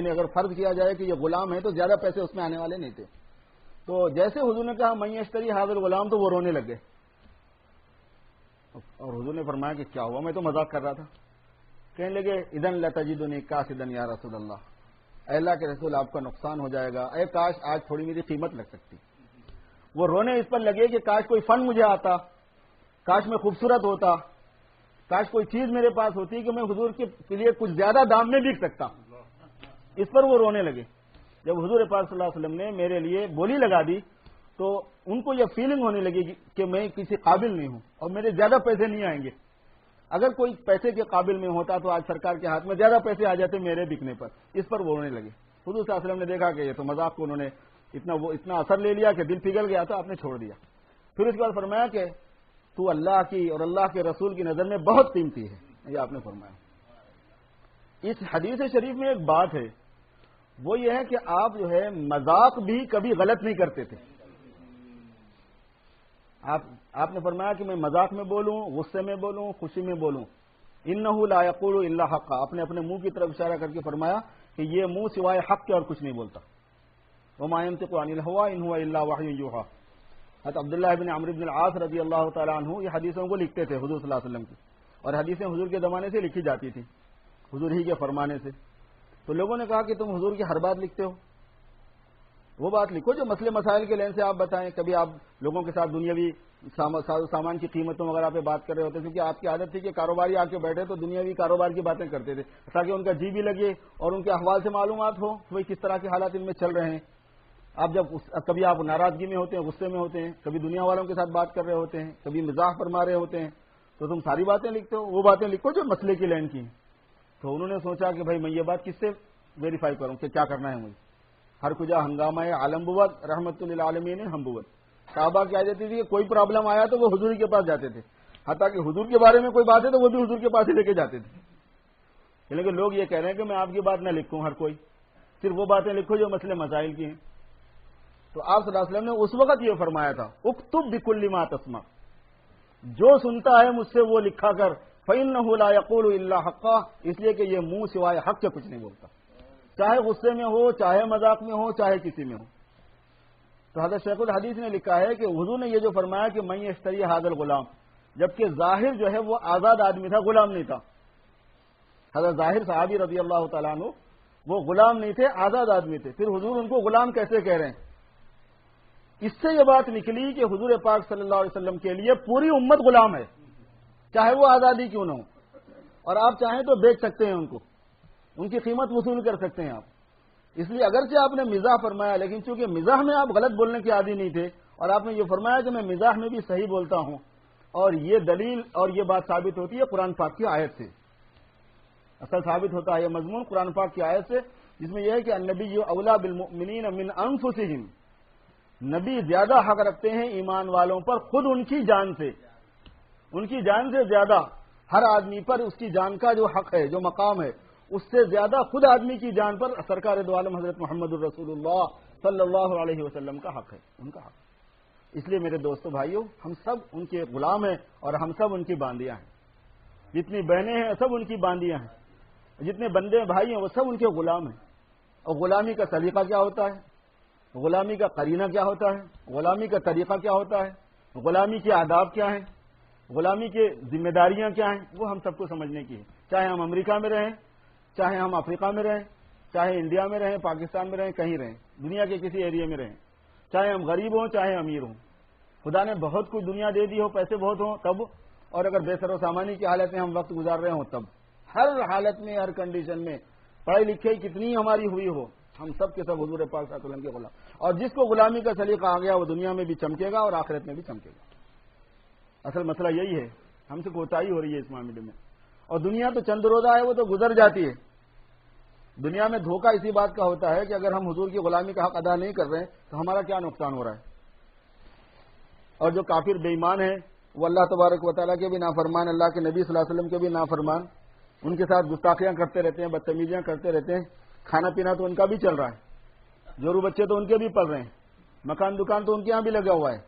اگر فرض کیا جائے کہ یہ غلام ہے تو زیادہ پیسے اس میں آنے والے نہیں تھے۔ تو جیسے حضور نے کہا من یشتری ھذا الغلام، تو وہ رونے لگے، اور حضور نے فرمایا کہ کیا ہوا، میں تو مذاق کر رہا تھا۔ کہنے لگے اذن لتجدنی کاسدا یا رسول اللہ، اے اللہ کے رسول آپ کا نقصان ہو جائے گا، اے کاش آج تھوڑی میری قیمت لگ سکتی۔ وہ رونے اس پر لگے کہ کاش کوئی فن مجھے آتا، کاش میں خوبصورت ہوتا، کاش کوئی چیز میرے پاس ہوتی کہ میں حضور کے لیے کچھ زیادہ دام میں بک سکتا۔ اس پر وہ رونے لگے۔ جب حضور پاک صلی اللہ علیہ وسلم نے میرے لیے بولی لگا دی تو ان کو یہ فیلنگ ہونے لگی کہ میں کسی قابل نہیں ہوں اور میرے زیادہ پیسے نہیں آئیں گے۔ اگر کوئی پیسے کے قابل میں ہوتا تو آج سرکار کے ہاتھ میں زیادہ پیسے آ جاتے میرے بکنے پر۔ اس پر وہ رونے لگے۔ حضور صلی اللہ علیہ وسلم نے دیکھا کہ یہ تو مذاق کو انہوں نے اتنا اثر لے لیا کہ دل پگھل گیا، تو آپ نے چھوڑ دیا۔ پھر اس کے بعد فرمایا کہ تو اللہ کی اور اللہ کے رسول کی نظر میں بہت قیمتی ہے، یہ آپ نے فرمایا۔ اس حدیث شریف میں ایک بات ہے، وہ یہ ہے کہ آپ جو ہے مذاق بھی کبھی غلط نہیں کرتے تھے۔ آپ نے فرمایا کہ میں مذاق میں بولوں، غصے میں بولوں، خوشی میں بولوں، انہ لا یقول الا حقا، آپ نے اپنے منہ کی طرف اشارہ کر کے فرمایا کہ یہ منہ سوائے حق کے اور کچھ نہیں بولتا۔ وما ينطق عن الهوى ان هو الا وحی یوحى۔ حضرت عبداللہ بن عمرو بن العاص رضی اللہ تعالیٰ عنہ یہ حدیثوں کو لکھتے تھے حضور صلی اللہ علیہ وسلم کی، اور حدیثیں حضور کے زمانے سے لکھی جاتی تھی، حضور ہی کے فرمانے سے۔ تو لوگوں نے کہا کہ تم حضور کی ہر بات لکھتے ہو، وہ بات لکھو جو مسئلے مسائل کے لین سے آپ بتائیں۔ کبھی آپ لوگوں کے ساتھ دنیاوی سامان کی قیمتوں وغیرہ پہ بات کر رہے ہوتے، کیونکہ آپ کی عادت تھی کہ کاروباری آ کے بیٹھے تو دنیاوی کاروبار کی باتیں کرتے تھے تاکہ ان کا جی بھی لگے اور ان کے احوال سے معلومات ہو کہ کس طرح کے حالات ان میں چل رہے ہیں۔ کبھی آپ ناراضگی میں ہوتے ہیں، غصے میں ہوتے ہیں، کبھی دنیا والوں کے ساتھ بات کر رہے ہوتے ہیں، کبھی مزاح فرما رہے ہوتے ہیں، تو تم ساری باتیں لکھتے ہو، وہ باتیں لکھو جو مسئلے کی لین کی ہیں۔ تو انہوں نے سوچا کہ بھائی میں یہ بات کس سے ویریفائی کروں کہ کیا کرنا ہے مجھے۔ ہر کجا ہنگامہ عالم بود رحمت للعالمین ہم بود۔ صحابہ کیا جاتی تھی کہ کوئی پرابلم آیا تو وہ حضور کے پاس جاتے تھے، حتیٰ کہ حضور کے بارے میں کوئی بات ہے تو وہ بھی حضور کے پاس ہی لے کے جاتے تھے۔ لیکن لوگ یہ کہہ رہے ہیں کہ میں آپ کی بات نہ لکھوں، ہر کوئی صرف وہ باتیں لکھو جو مسئلے مسائل کی ہیں۔ تو آپ صلی اللہ علیہ وسلم نے اس وقت یہ فرمایا تھا اکتب بکل ما تسمع، جو سنتا ہے مجھ سے وہ لکھا کر فَإِنَّهُ لَا يَقُولُ إِلَّا حَقًّا، اس لیے کہ یہ منہ سوائے حق کے کچھ نہیں بولتا، چاہے غصے میں ہو، چاہے مذاق میں ہو، چاہے کسی میں ہو۔ تو حضرت شیخ الحدیث نے لکھا ہے کہ حضور نے یہ جو فرمایا کہ من یشتری ھذا الغلام، جبکہ ظاہر جو ہے وہ آزاد آدمی تھا، غلام نہیں تھا۔ حضرت ظاہر صحابی رضی اللہ تعالیٰ عنہ وہ غلام نہیں تھے، آزاد آدمی تھے، پھر حضور ان کو غلام کیسے کہہ رہے ہیں؟ اس سے یہ بات نکلی کہ حضور پاک صلی اللہ علیہ وسلم کے لیے پوری امت غلام ہے، چاہے وہ آزادی کیوں نہ ہو، اور آپ چاہیں تو بیچ سکتے ہیں ان کو، ان کی قیمت وصول کر سکتے ہیں آپ۔ اس لیے اگرچہ آپ نے مزاح فرمایا، لیکن چونکہ مزاح میں آپ غلط بولنے کے عادی نہیں تھے، اور آپ نے یہ فرمایا کہ میں مزاح میں بھی صحیح بولتا ہوں، اور یہ دلیل اور یہ بات ثابت ہوتی ہے قرآن پاک کی آیت سے، اصل ثابت ہوتا ہے یہ مضمون قرآن پاک کی آیت سے، جس میں یہ ہے کہ النبی اولا بالمؤمنین من انفسہم، نبی زیادہ حق رکھتے ہیں ایمان والوں پر خود ان کی جان سے، ان کی جان سے زیادہ ہر آدمی پر اس کی جان کا جو حق ہے، جو مقام ہے، اس سے زیادہ خود آدمی کی جان پر سرکار دو عالم حضرت محمد الرسول اللہ صلی اللہ علیہ وسلم کا حق ہے، ان کا حق۔ اس لیے میرے دوستو بھائیوں، ہم سب ان کے غلام ہیں اور ہم سب ان کی باندیاں ہیں، جتنی بہنیں ہیں سب ان کی باندیاں ہیں، جتنے بندے بھائی ہیں وہ سب ان کے غلام ہیں۔ اور غلامی کا سلیقہ کیا ہوتا ہے، غلامی کا قرینہ کیا ہوتا ہے، غلامی کا طریقہ کیا ہوتا ہے، غلامی کے آداب کیا ہیں، غلامی کے ذمہ داریاں کیا ہیں، وہ ہم سب کو سمجھنے کی ہے، چاہے ہم امریکہ میں رہیں، چاہے ہم افریقہ میں رہیں، چاہے انڈیا میں رہیں، پاکستان میں رہیں، کہیں رہیں، دنیا کے کسی ایریے میں رہیں، چاہے ہم غریب ہوں چاہے امیر ہوں، خدا نے بہت کچھ دنیا دے دی ہو، پیسے بہت ہوں تب، اور اگر بے سر و سامانی کی حالت میں ہم وقت گزار رہے ہوں تب، ہر حالت میں، ہر کنڈیشن میں، پڑھائی لکھائی کتنی ہماری ہوئی ہو، ہم سب کے سب حضور پاک صلی اللہ علیہ وسلم کے غلام، اور جس کو غلامی کا سلیقہ آ گیا وہ دنیا میں بھی چمکے گا اور آخرت میں بھی چمکے گا۔ اصل مسئلہ یہی ہے، ہم سے کوتاہی ہو رہی ہے اس معاملے میں، اور دنیا تو چند روزہ ہے، وہ تو گزر جاتی ہے۔ دنیا میں دھوکہ اسی بات کا ہوتا ہے کہ اگر ہم حضور کی غلامی کا حق ادا نہیں کر رہے ہیں تو ہمارا کیا نقصان ہو رہا ہے، اور جو کافر بے ایمان ہیں وہ اللہ تبارک و تعالیٰ کے بھی نافرمان، اللہ کے نبی صلی اللہ علیہ وسلم کے بھی نافرمان، ان کے ساتھ گستاخیاں کرتے رہتے ہیں، بدتمیزیاں کرتے رہتے ہیں، کھانا پینا تو ان کا بھی چل رہا ہے، جورو بچے تو ان کے بھی پل رہے ہیں، مکان دکان تو ان کے یہاں بھی لگا ہوا ہے،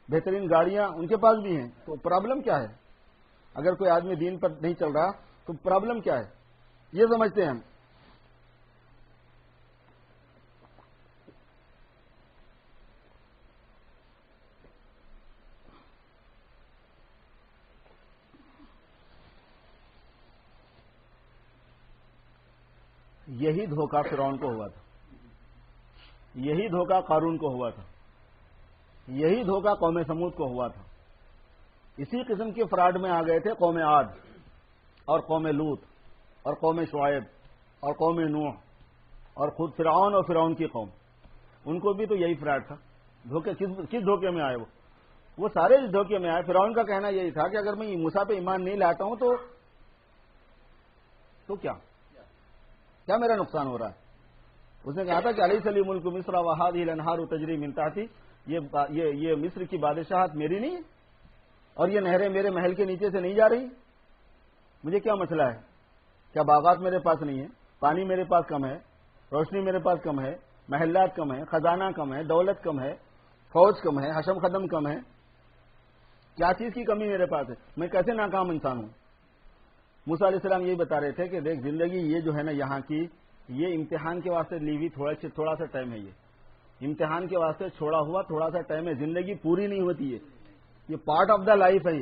بہترین گاڑیاں ان کے پاس بھی ہیں، تو پرابلم کیا ہے؟ اگر کوئی آدمی دین پر نہیں چل رہا تو پرابلم کیا ہے؟ یہ سمجھتے ہیں ہم۔ یہی دھوکہ فرعون کو ہوا تھا، یہی دھوکہ قارون کو ہوا تھا، یہی دھوکہ قوم سمود کو ہوا تھا، اسی قسم کے فراڈ میں آ گئے تھے قوم عاد اور قوم لوط اور قوم شعیب اور قوم نوح اور خود فرعون اور فرعون کی قوم، ان کو بھی تو یہی فراڈ تھا۔ دھوکے کس دھوکے میں آئے؟ وہ سارے اس دھوکے میں آئے۔ فرعون کا کہنا یہی تھا کہ اگر میں موسیٰ پہ ایمان نہیں لاتا ہوں تو کیا میرا نقصان ہو رہا ہے؟ اس نے کہا تھا کہ الیس لی ملک مصر وہذہ الانہار تجری من تحتی، یہ مصر کی بادشاہت میری نہیں ہے اور یہ نہریں میرے محل کے نیچے سے نہیں جا رہی، مجھے کیا مسئلہ ہے؟ کیا باغات میرے پاس نہیں ہے، پانی میرے پاس کم ہے، روشنی میرے پاس کم ہے، محلات کم ہے، خزانہ کم ہے، دولت کم ہے، فوج کم ہے، حشم خدم کم ہے، کیا چیز کی کمی میرے پاس ہے؟ میں کیسے ناکام انسان ہوں؟ موسیٰ علیہ السلام یہی بتا رہے تھے کہ دیکھ زندگی یہ جو ہے نا یہاں کی، یہ امتحان کے واسطے لی ہوئی تھوڑا سا ٹائم ہے، یہ امتحان کے واسطے چھوڑا ہوا تھوڑا سا ٹائم ہے، زندگی پوری نہیں ہوتی ہے، یہ پارٹ آف دا لائف ہے،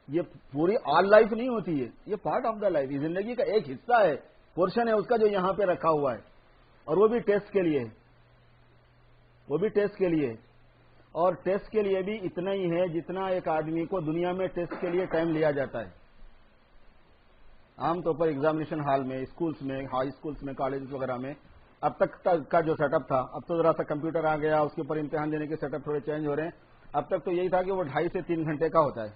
یہ پوری آل لائف نہیں ہوتی ہے، یہ پارٹ آف دا لائف، یہ زندگی کا ایک حصہ ہے، پورشن ہے اس کا جو یہاں پہ رکھا ہوا ہے، اور وہ بھی ٹیسٹ کے لیے، وہ بھی ٹیسٹ کے لیے، اور ٹیسٹ کے لیے بھی اتنا ہی ہے جتنا ایک آدمی کو دنیا میں ٹیسٹ کے لیے ٹائم لیا جاتا ہے۔ عام طور پر ایگزامینیشن ہال میں، اسکولس میں، ہائی اسکولس میں، کالجز وغیرہ میں اب تک کا جو سیٹ اپ تھا، اب تو ذرا سا کمپیوٹر آ گیا، اس کے اوپر امتحان دینے کے سیٹ اپ تھوڑے چینج ہو رہے ہیں، اب تک تو یہی تھا کہ وہ 2.5 سے 3 گھنٹے کا ہوتا ہے،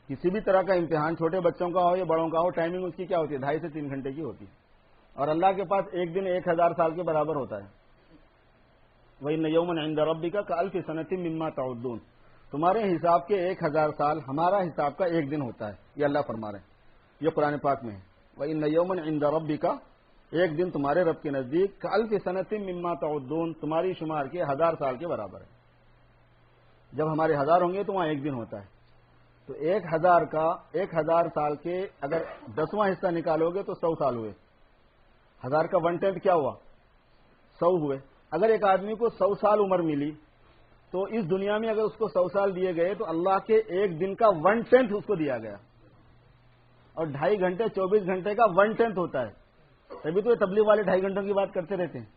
کسی بھی طرح کا امتحان چھوٹے بچوں کا ہو یا بڑوں کا ہو، ٹائمنگ اس کی کیا ہوتی ہے؟ 2.5 سے 3 گھنٹے کی ہوتی ہے، اور اللہ کے پاس ایک دن 1000 سال کے برابر ہوتا ہے۔ وَإِنَّ يَوْمًا عِندَ رَبِّكَ كَأَلْفِ سَنَةٍ مِّمَّا تَعُدُّونَ، تمہارے حساب کے 1000 سال ہمارا حساب کا ایک دن ہوتا ہے، یہ اللہ فرما رہے ہیں، یہ قرآن پاک میں ہے۔ وَإِنَّ يَوْمًا عِندَ رَبِّكَ، ایک دن تمہارے رب کے نزدیک، كَأَلْفِ سَنَةٍ مِّمَّا تَعُدُّونَ، تمہاری شمار کے 1000 سال کے برابر ہے۔ جب ہمارے 1000 ہوں گے تو وہاں ایک دن ہوتا ہے۔ تو 1000 سال کے اگر 10واں حصہ نکالو گے تو 100 سال ہوئے. 1000 کا 1/10 کیا ہوا؟ 100 ہوئے. اگر ایک آدمی کو 100 سال عمر ملی تو اس دنیا میں اگر اس کو 100 سال دیے گئے تو اللہ کے ایک دن کا 1/10 اس کو دیا گیا. اور 2.5 گھنٹے 24 گھنٹے کا 1/10 ہوتا ہے. تبھی تو یہ تبلیغ والے 2.5 گھنٹوں کی بات کرتے رہتے ہیں.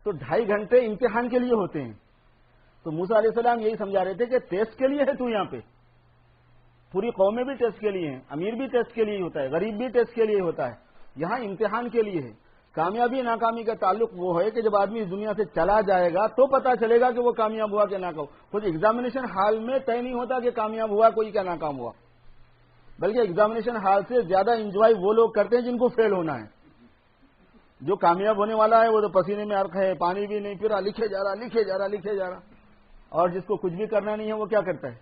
تو 2.5 گھنٹے امتحان کے لیے ہوتے ہیں. تو موسیٰ علیہ السلام یہی سمجھا رہے تھے کہ ٹیسٹ کے لیے ہے تو یہاں پہ. پوری قومیں بھی ٹیسٹ کے لیے ہیں, امیر بھی ٹیسٹ کے لیے ہوتا ہے, غریب بھی ٹیسٹ کے لیے ہوتا ہے. یہاں امتحان کے لیے ہے. کامیابی ناکامی کا تعلق وہ ہے کہ جب آدمی اس دنیا سے چلا جائے گا تو پتا چلے گا کہ وہ کامیاب ہوا کہ ناکام. خود ایگزامینیشن ہال میں طے نہیں ہوتا کہ کامیاب ہوا کوئی کیا ناکام ہوا, بلکہ ایگزامینیشن ہال سے زیادہ انجوائے وہ لوگ کرتے ہیں جن کو فیل ہونا ہے. جو کامیاب ہونے والا ہے وہ تو پسینے میں عرق ہے, پانی بھی نہیں پی رہا, لکھے جا رہا. اور جس کو کچھ بھی کرنا نہیں ہے وہ کیا کرتا ہے؟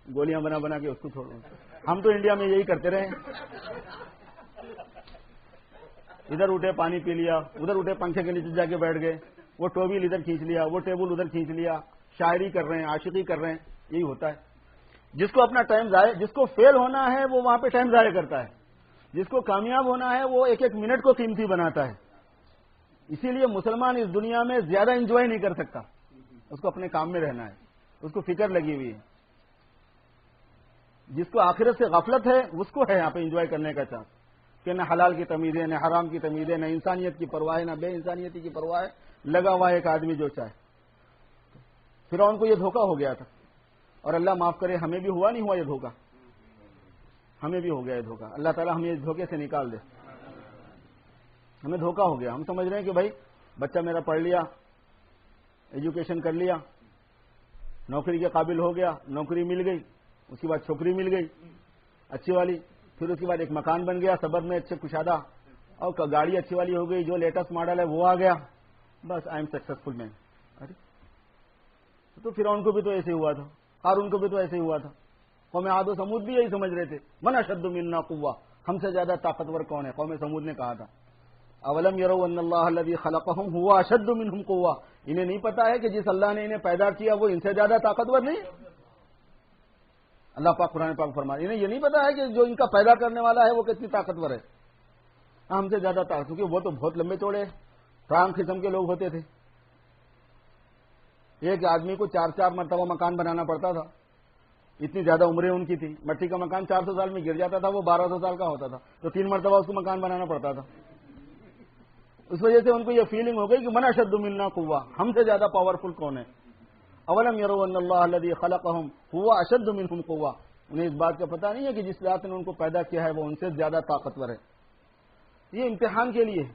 گولیاں بنا بنا کے اس کو چھوڑ. ہم تو انڈیا میں یہی کرتے رہے. ادھر اٹھے پانی پی لیا, ادھر اٹھے پنکھے کے نیچے جا کے بیٹھ گئے, وہ ٹوبل ادھر کھینچ لیا, وہ ٹیبل ادھر کھینچ لیا, شاعری کر رہے ہیں, عاشقی کر رہے ہیں. یہی ہوتا ہے. جس کو اپنا ٹائم ضائع, جس کو فیل ہونا ہے وہ وہاں پہ ٹائم ضائع کرتا ہے. جس کو کامیاب ہونا ہے وہ ایک ایک منٹ کو قیمتی بناتا ہے. اسی لیے مسلمان اس دنیا میں زیادہ انجوائے نہیں کر سکتا. اس کو اپنے کام میں رہنا ہے, اس کو فکر لگی ہوئی ہے. جس کو آخرت سے غفلت ہے اس کو ہے یہاں پہ انجوائے کرنے کا چانس, کہ نہ حلال کی تمیز ہے, نہ حرام کی تمیز ہے, نہ انسانیت کی پرواہ ہے, نہ بے انسانیتی کی پرواہ ہے. لگا ہوا ہے ایک آدمی جو چاہے. فرعون کو یہ دھوکہ ہو گیا تھا, اور اللہ معاف کرے ہمیں بھی ہوا نہیں ہوا یہ دھوکہ, ہمیں بھی ہو گیا یہ دھوکہ. اللہ تعالیٰ ہمیں اس دھوکے سے نکال دے. ہمیں دھوکہ ہو گیا. ہم سمجھ رہے ہیں کہ بھائی بچہ میرا پڑھ لیا, ایجوکیشن کر لیا, نوکری کے قابل ہو گیا, نوکری مل گئی, اس کے بعد چھوکری مل گئی اچھی والی, پھر اس کے بعد ایک مکان بن گیا سبر میں اچھے کشادہ, اور گاڑی اچھی والی ہو گئی, جو لیٹسٹ ماڈل ہے وہ آ گیا, بس آئی ایم سکسیسفل مین. ارے تو فرعون کو بھی تو ایسے ہوا تھا, قارون کو بھی تو ایسے ہوا تھا. قوم عاد و سمود بھی یہی سمجھ رہے تھے, من اشد منا قوہ, ہم سے زیادہ طاقتور کون ہے. قوم سمود نے کہا تھا اولم یروا ان اللہ الذی خلقہم هو اشد منہم قوہ, انہیں نہیں پتا ہے کہ جس اللہ نے انہیں پیدا کیا وہ ان سے زیادہ طاقتور نہیں. اللہ پاک قرآن پاک فرما, انہیں یہ نہیں پتا ہے کہ جو ان کا پیدا کرنے والا ہے وہ کتنی طاقتور ہے. ہم سے زیادہ طاقت, کیونکہ وہ تو بہت لمبے چوڑے ٹرانک قسم کے لوگ ہوتے تھے. ایک آدمی کو 4 مرتبہ مکان بنانا پڑتا تھا, اتنی زیادہ عمریں ان کی تھی. مٹی کا مکان 400 سال میں گر جاتا تھا, وہ 1200 سال کا ہوتا تھا, تو 3 مرتبہ اس کو مکان بنانا پڑتا تھا. اس وجہ سے ان کو یہ فیلنگ ہو گئی کہ من اشد منا قوہ, ہم سے زیادہ پاورفل کون ہے. اولم یروا ان اللہ الذی خلقہم هو اشد منہم قوہ, انہیں اس بات کا پتہ نہیں ہے کہ جس ذات نے ان کو پیدا کیا ہے وہ ان سے زیادہ طاقتور ہے. یہ امتحان کے لیے ہے.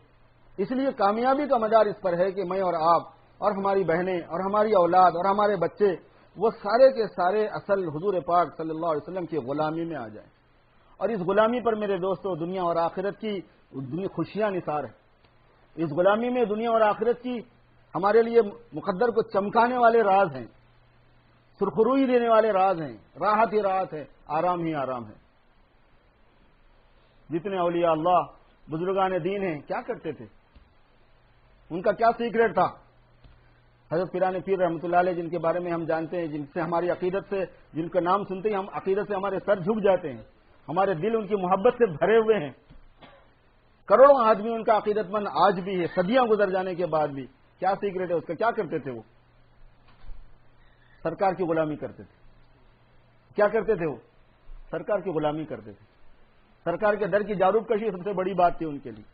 اس لیے کامیابی کا مدار اس پر ہے کہ میں اور آپ اور ہماری بہنیں اور ہماری اولاد اور ہمارے بچے وہ سارے کے سارے اصل حضور پاک صلی اللہ علیہ وسلم کی غلامی میں آ جائیں. اور اس غلامی پر میرے دوستو دنیا اور آخرت کی خوشیاں نثار ہیں. اس غلامی میں دنیا اور آخرت کی ہمارے لیے مقدر کو چمکانے والے راز ہیں, سرخروئی دینے والے راز ہیں, راحت ہی راحت ہے, آرام ہی آرام ہے. جتنے اولیاء اللہ بزرگان دین ہیں کیا کرتے تھے, ان کا کیا سیکریٹ تھا. حضرت پیران پیر رحمۃ اللہ علیہ جن کے بارے میں ہم جانتے ہیں, جن سے ہماری عقیدت سے, جن کا نام سنتے ہی ہم عقیدت سے ہمارے سر جھک جاتے ہیں, ہمارے دل ان کی محبت سے بھرے ہوئے ہیں. کروڑوں آدمی ان کا عقیدت مند آج بھی ہے, صدیاں گزر جانے کے بعد بھی. کیا سیکریٹ ہے اس کا, کیا کرتے تھے وہ؟ سرکار کی غلامی کرتے تھے. کیا کرتے تھے وہ؟ سرکار کی غلامی کرتے تھے. سرکار کے در کی جاروب کشی سب سے بڑی بات تھی ان کے لیے.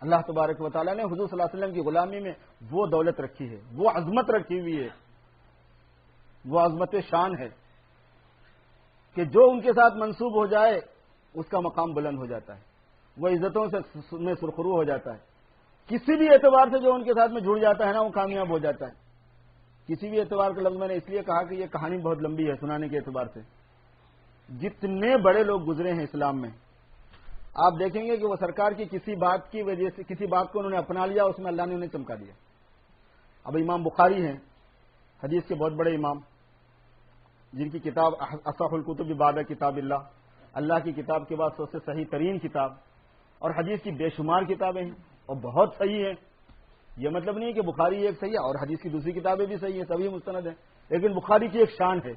اللہ تبارک و تعالیٰ نے حضور صلی اللہ علیہ وسلم کی غلامی میں وہ دولت رکھی ہے, وہ عظمت رکھی ہوئی ہے, وہ عظمت شان ہے کہ جو ان کے ساتھ منسوب ہو جائے اس کا مقام بلند ہو جاتا ہے, وہ عزتوں سے میں سرخرو ہو جاتا ہے. کسی بھی اعتبار سے جو ان کے ساتھ میں جڑ جاتا ہے نا وہ کامیاب ہو جاتا ہے. کسی بھی اعتبار کا لفظ میں نے اس لیے کہا کہ یہ کہانی بہت لمبی ہے سنانے کے اعتبار سے. جتنے بڑے لوگ گزرے ہیں اسلام میں آپ دیکھیں گے کہ وہ سرکار کی کسی بات کی وجہ سے, کسی بات کو انہوں نے اپنا لیا, اس میں اللہ نے انہیں چمکا دیا. اب امام بخاری ہیں, حدیث کے بہت بڑے امام, جن کی کتاب اصح الکتب بعد کتاب اللہ کی کتاب کے بعد سب سے صحیح ترین کتاب, اور حدیث کی بے شمار کتابیں ہیں اور بہت صحیح ہیں. یہ مطلب نہیں کہ بخاری ایک صحیح ہے اور حدیث کی دوسری کتابیں بھی صحیح ہیں, سبھی مستند ہیں. لیکن بخاری کی ایک شان ہے.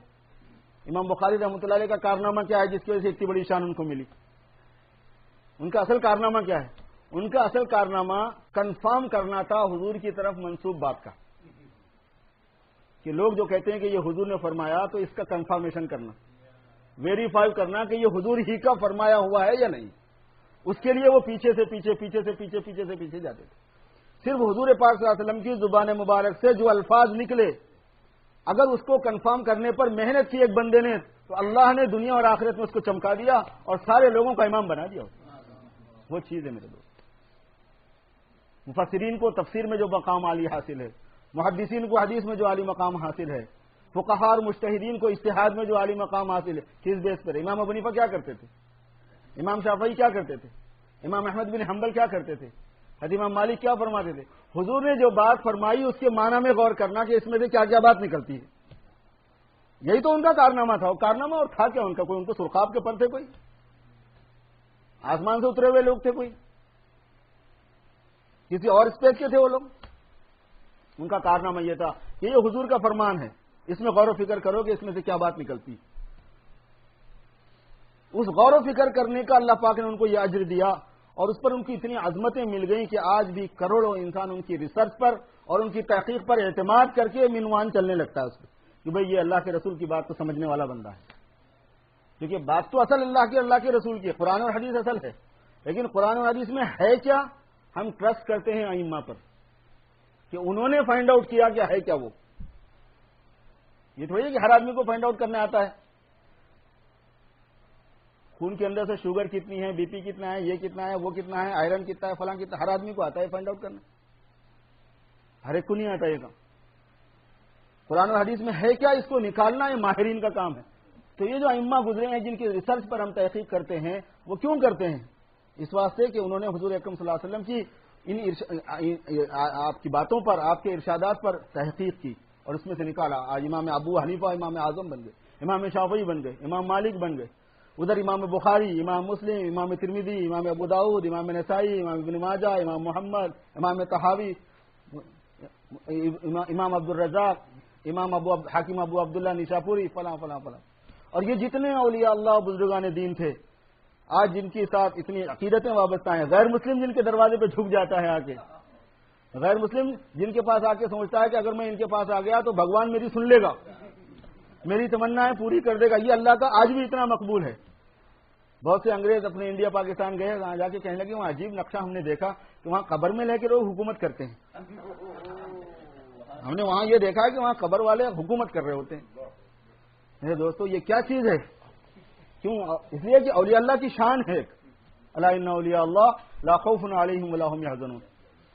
امام بخاری رحمۃ اللہ علیہ کا کارنامہ کیا ہے جس کی وجہ سے اتنی بڑی شان ان کو ملی؟ ان کا اصل کارنامہ کیا ہے؟ ان کا اصل کارنامہ کنفرم کرنا تھا حضور کی طرف منسوب بات کا، کہ لوگ جو کہتے ہیں کہ یہ حضور نے فرمایا تو اس کا کنفرمیشن کرنا، ویریفائی کرنا کہ یہ حضور ہی کا فرمایا ہوا ہے یا نہیں. اس کے لیے وہ پیچھے سے پیچھے جاتے تھے. صرف حضور پاک صلی اللہ علیہ وسلم کی زبان مبارک سے جو الفاظ نکلے، اگر اس کو کنفرم کرنے پر محنت کی ایک بندے نے تو اللہ نے دنیا اور آخرت میں اس کو چمکا دیا اور سارے لوگوں کا امام بنا دیا. وہ چیز ہے میرے دوست. مفسرین کو تفسیر میں جو مقام عالی حاصل ہے، محدثین کو حدیث میں جو عالی مقام حاصل ہے، فقہاء اور مجتہدین کو اجتہاد میں جو عالی مقام حاصل ہے، کس بیس پر؟ امام ابو حنیفہ کیا کرتے تھے؟ امام شافعی کیا کرتے تھے؟ امام احمد بن حنبل کیا کرتے تھے؟ حضرت امام مالک کیا فرماتے تھے؟ حضور نے جو بات فرمائی اس کے معنی میں غور کرنا کہ اس میں سے کیا کیا بات نکلتی ہے. یہی تو ان کا کارنامہ تھا. وہ کارنامہ اور تھا کیا ان کا؟ کوئی ان کو سرخاب کے پر تھے؟ کوئی آسمان سے اترے ہوئے لوگ تھے؟ کوئی کسی اور اسپیس کے تھے وہ لوگ؟ ان کا کارنامہ یہ تھا کہ یہ حضور کا فرمان ہے، اس میں غور و فکر کرو کہ اس میں سے کیا بات نکلتی. اس غور و فکر کرنے کا اللہ پاک نے ان کو یہ اجر دیا اور اس پر ان کی اتنی عظمتیں مل گئیں کہ آج بھی کروڑوں انسان ان کی ریسرچ پر اور ان کی تحقیق پر اعتماد کر کے منوان چلنے لگتا ہے اس پہ کہ بھئی یہ اللہ کے رسول کی بات کو سمجھنے والا بندہ ہے. کیونکہ بات تو اصل اللہ کے رسول کی ہے، قرآن اور حدیث اصل ہے، لیکن قرآن اور حدیث میں ہے کیا؟ ہم ٹرسٹ کرتے ہیں ائمہ پر کہ انہوں نے فائنڈ آؤٹ کیا کیا ہے کیا وہ. یہ تھوڑی ہے کہ ہر آدمی کو فائنڈ آؤٹ کرنے آتا ہے. خون کے اندر سے شوگر کتنی ہے، بی پی کتنا ہے، یہ کتنا ہے، وہ کتنا ہے، آئرن کتنا ہے، فلاں کتنا، ہر آدمی کو آتا ہے فائنڈ آؤٹ کرنا. ہر ایک کو نہیں آتا یہ کام. قرآن و حدیث میں ہے کیا اس کو نکالنا یہ ماہرین کا کام ہے. تو یہ جو ائمہ گزرے ہیں جن کی ریسرچ پر ہم تحقیق کرتے ہیں وہ کیوں کرتے ہیں؟ اس واسطے کہ انہوں نے حضور اکرم صلی اللہ علیہ وسلم کی آپ کی باتوں پر، آپ کے ارشادات پر تحقیق کی اور اس میں سے نکالا. آج امام ابو حنیفہ امام اعظم بن گئے، امام شافعی بن گئے، امام مالک بن گئے، ادھر امام بخاری، امام مسلم، امام ترمذی، امام ابو داؤد، امام نسائی، امام ابن ماجہ، امام محمد، امام طحاوی، امام عبد الرزاق، امام حاکم ابو عبداللہ نیشاپوری، فلاں فلاں فلاں. اور یہ جتنے اولیاء اللہ بزرگان دین تھے آج جن کے ساتھ اتنی عقیدتیں وابستہ ہیں، غیر مسلم جن کے دروازے پہ جھک جاتا ہے آ کے، غیر مسلم جن کے پاس آ کے سمجھتا ہے کہ اگر میں ان کے پاس آ گیا تو بھگوان میری سن لے گا، میری تمنائیں پوری کر دے گا. یہ اللہ کا آج بھی اتنا مقبول ہے. بہت سے انگریز اپنے انڈیا پاکستان گئے، وہاں جا کے کہنے لگے وہاں عجیب نقشہ ہم نے دیکھا کہ وہاں قبر میں لے کے لوگ حکومت کرتے ہیں. ہم نے وہاں یہ دیکھا کہ وہاں قبر والے حکومت کر رہے ہوتے ہیں. میرے دوستو یہ کیا چیز ہے؟ کیوں؟ اس لیے کہ اولیاء اللہ کی شان ہے. الا ان اولیاء اللہ لا خوف علیہم ولا هم يحزنون.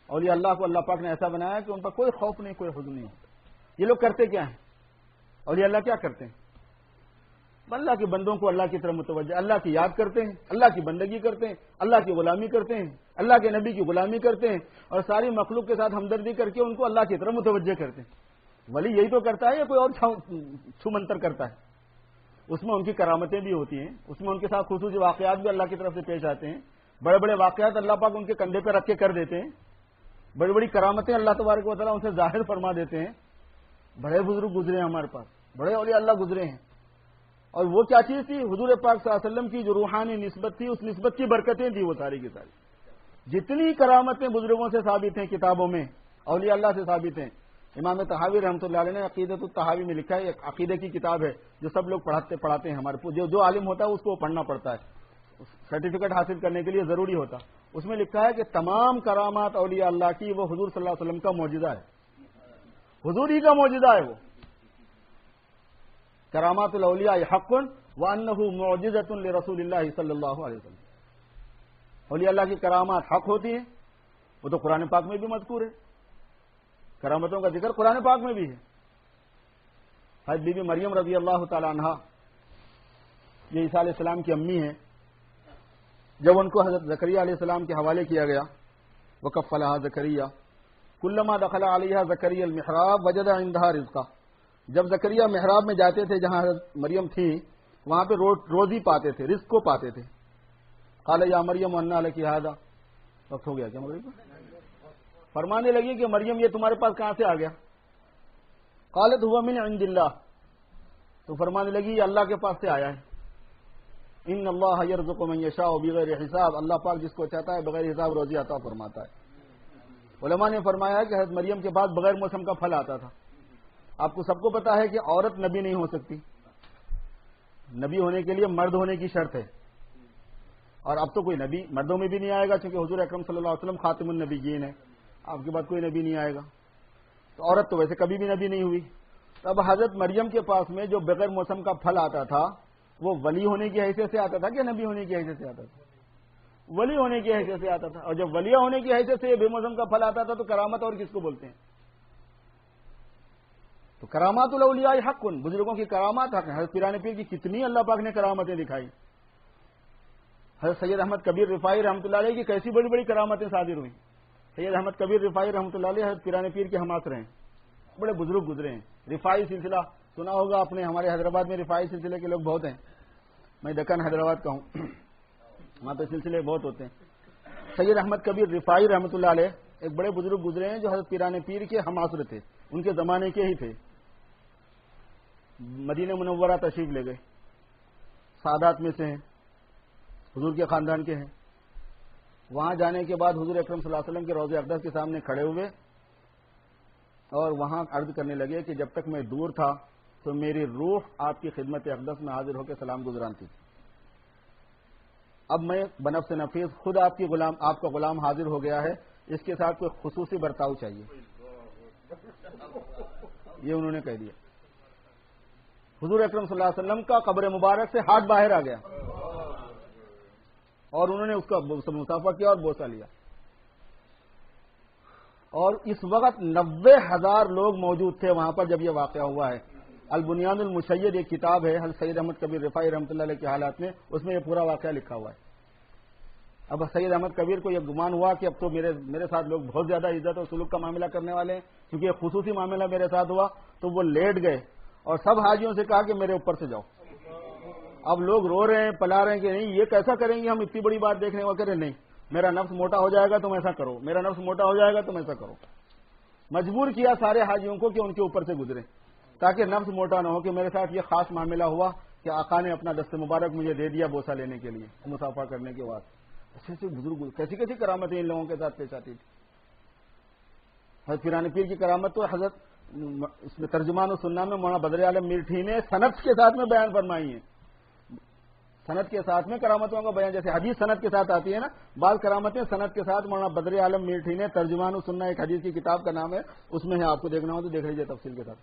اولیاء اللہ کو اللہ پاک نے ایسا بنایا کہ ان پر کوئی خوف نہیں، کوئی حزن نہیں ہوتا. یہ لوگ کرتے کیا ہیں؟ اولیاء اللہ کیا کرتے ہیں؟ اللہ کے بندوں کو اللہ کی طرف متوجہ، اللہ کی یاد کرتے ہیں، اللہ کی بندگی کرتے ہیں، اللہ کی غلامی کرتے ہیں، اللہ کے نبی کی غلامی کرتے ہیں اور ساری مخلوق کے ساتھ ہمدردی کر کے ان کو اللہ کی طرف متوجہ کرتے ہیں. ولی یہی تو کرتا ہے یا کوئی اور چھو منتر کرتا ہے؟ اس میں ان کی کرامتیں بھی ہوتی ہیں، اس میں ان کے ساتھ خصوصی واقعات بھی اللہ کی طرف سے پیش آتے ہیں. بڑے بڑے واقعات اللہ پاک ان کے کندھے پہ رکھ کے کر دیتے ہیں. بڑی بڑی کرامتیں اللہ تبارک و تعالیٰ ان سے ظاہر فرما دیتے ہیں. بڑے بزرگ گزرے ہیں ہمارے پاس، بڑے اولیاء اللہ گزرے ہیں. اور وہ کیا چیز تھی؟ حضور پاک صلی اللہ علیہ وسلم کی جو روحانی نسبت تھی، اس نسبت کی برکتیں تھی وہ ساری کی ساری. جتنی کرامتیں بزرگوں سے ثابت ہیں کتابوں میں، اولیاء اللہ سے ثابت ہیں. امام طحاوی رحمۃ اللہ علیہ نے عقیدۃ الطحاوی میں لکھا ہے، ایک عقیدے کی کتاب ہے جو سب لوگ پڑھاتے ہیں. ہمارے جو عالم ہوتا ہے اس کو پڑھنا پڑتا ہے، سرٹیفکیٹ حاصل کرنے کے لیے ضروری ہوتا. اس میں لکھا ہے کہ تمام کرامات اولیاء اللہ کی وہ حضور صلی اللہ علیہ وسلم کا معجزہ ہے، حضور ہی کا معجزہ ہے. وہ کرامات الاولیاء حق وانہ معجزۃ لرسول اللہ صلی اللہ علیہ وسلم. اولیاء اللہ کی کرامات حق ہوتی ہیں، وہ تو قرآن پاک میں بھی مذکور ہے. کرامتوں کا ذکر قرآن پاک میں بھی ہے. حضرت بی بی مریم رضی اللہ تعالی عنہا، یہ عیسیٰ علیہ السلام کی امی ہیں. جب ان کو حضرت زکریا علیہ السلام کے حوالے کیا گیا، وکفلھا زکریا کلما دخل علیہا زکریا المحراب وجد عندها رزقا. جب زکریا محراب میں جاتے تھے جہاں حضرت مریم تھی، وہاں پہ روزی پاتے تھے، رزق کو پاتے تھے. قال یا مریم انا لک ھذا. وقت ہو گیا کیا مغرب کا؟ فرمانے لگی کہ مریم یہ تمہارے پاس کہاں سے آ گیا؟ قالت هو من عند اللہ، تو فرمانے لگی یہ اللہ کے پاس سے آیا ہے. ان اللہ یرزق من یشاء بغیر حساب، اللہ پاک جس کو چاہتا ہے بغیر حساب روزی عطا فرماتا ہے. علماء نے فرمایا کہ حضرت مریم کے بعد بغیر موسم کا پھل آتا تھا. آپ کو سب کو پتا ہے کہ عورت نبی نہیں ہو سکتی، نبی ہونے کے لیے مرد ہونے کی شرط ہے، اور اب تو کوئی نبی مردوں میں بھی نہیں آئے گا چونکہ حضور اکرم صلی اللہ علیہ وسلم خاتم النبیین ہے، آپ کے بعد کوئی نبی نہیں آئے گا. تو عورت تو ویسے کبھی بھی نبی نہیں ہوئی. اب حضرت مریم کے پاس میں جو بغیر موسم کا پھل آتا تھا وہ ولی ہونے کی حیثیت سے آتا تھا کہ نبی ہونے کی حیثیت سے آتا تھا؟ ولی ہونے کی حیثیت سے آتا تھا. اور جب ولیہ ہونے کی حیثیت سے یہ بے موسم کا پھل آتا تھا تو کرامت اور کس کو بولتے ہیں؟ تو کرامات الاولیاء حق، بزرگوں کی کرامات حق ہیں. حضرت پیران پیر کی کتنی اللہ پاک نے کرامتیں دکھائی. حضرت سید احمد کبیر رفاعی رحمۃ اللہ علیہ کی کیسی بڑی بڑی کرامتیں صادر ہوئی. سید احمد کبیر رفاعی رحمۃ اللہ علیہ حضرت پیران پیر کے ہمعصر ہیں، بڑے بزرگ گزرے ہیں. رفاعی سلسلہ سنا ہوگا آپ نے، ہمارے حیدرآباد میں رفاعی سلسلے کے لوگ بہت ہیں. میں دکن حیدرآباد کا ہوں، وہاں پہ سلسلے بہت ہوتے ہیں. سید احمد کبیر رفاعی رحمۃ اللہ علیہ ایک بڑے بزرگ گزرے ہیں جو حضرت پیران پیر کے ہمعصر تھے، ان کے زمانے کے ہی تھے. مدینہ منورہ تشریف لے گئے، سعادات میں سے ہیں، حضور کے خاندان کے ہیں. وہاں جانے کے بعد حضور اکرم صلی اللہ علیہ وسلم کے روضہ اقدس کے سامنے کھڑے ہوئے اور وہاں عرض کرنے لگے کہ جب تک میں دور تھا تو میری روح آپ کی خدمت اقدس میں حاضر ہو کے سلام گزرانتی تھی. اب میں بنفس نفیس خود آپ کا غلام حاضر ہو گیا ہے، اس کے ساتھ کوئی خصوصی برتاؤ چاہیے. یہ انہوں نے کہہ دیا. حضور اکرم صلی اللہ علیہ وسلم کا قبر مبارک سے ہاتھ باہر آ گیا اور انہوں نے اس کا مصافحہ کیا اور بوسہ لیا. اور اس وقت 90,000 لوگ موجود تھے وہاں پر جب یہ واقعہ ہوا ہے. البنیان المشید ایک کتاب ہے حضرت سید احمد کبیر رفاعی رحمۃ اللہ علیہ کے حالات میں، اس میں یہ پورا واقعہ لکھا ہوا ہے. اب سید احمد کبیر کو یہ گمان ہوا کہ اب تو میرے ساتھ لوگ بہت زیادہ عزت اور سلوک کا معاملہ کرنے والے ہیں، کیونکہ یہ خصوصی معاملہ میرے ساتھ ہوا. تو وہ لیٹ گئے اور سب حاجیوں سے کہا کہ میرے اوپر سے جاؤ. اب لوگ رو رہے ہیں، پلا رہے ہیں کہ نہیں یہ کیسا کریں گے ہم اتنی بڑی بات دیکھنے والے. کریں نہیں، میرا نفس موٹا ہو جائے گا تم ایسا کرو، میرا نفس موٹا ہو جائے گا تم ایسا کرو. مجبور کیا سارے حاجیوں کو کہ ان کے اوپر سے گزرے تاکہ نفس موٹا نہ ہو کہ میرے ساتھ یہ خاص معاملہ ہوا کہ آقا نے اپنا دست مبارک مجھے دے دیا بوسہ لینے کے لیے مصافحہ کرنے کے بعد. ایسے بزرگ کیسی کیسی کرامتیں ان لوگوں کے ساتھ پیش آتی تھی. حضرت پیران پیر کی کرامت تو حضرت اس میں ترجمان و سننا میں مولانا بدر عالم میرٹھی نے سند کے ساتھ میں بیان فرمائی ہے. سند کے ساتھ میں کرامتوں کا بیان، جیسے حدیث سند کے ساتھ آتی ہے نا، بعض کرامتیں سند کے ساتھ مولانا بدر عالم میرٹھی نے ترجمان و سننا ایک حدیث کی کتاب کا نام ہے، اس میں ہے، آپ کو دیکھنا ہو تو دیکھ لیجیے تفصیل کے ساتھ.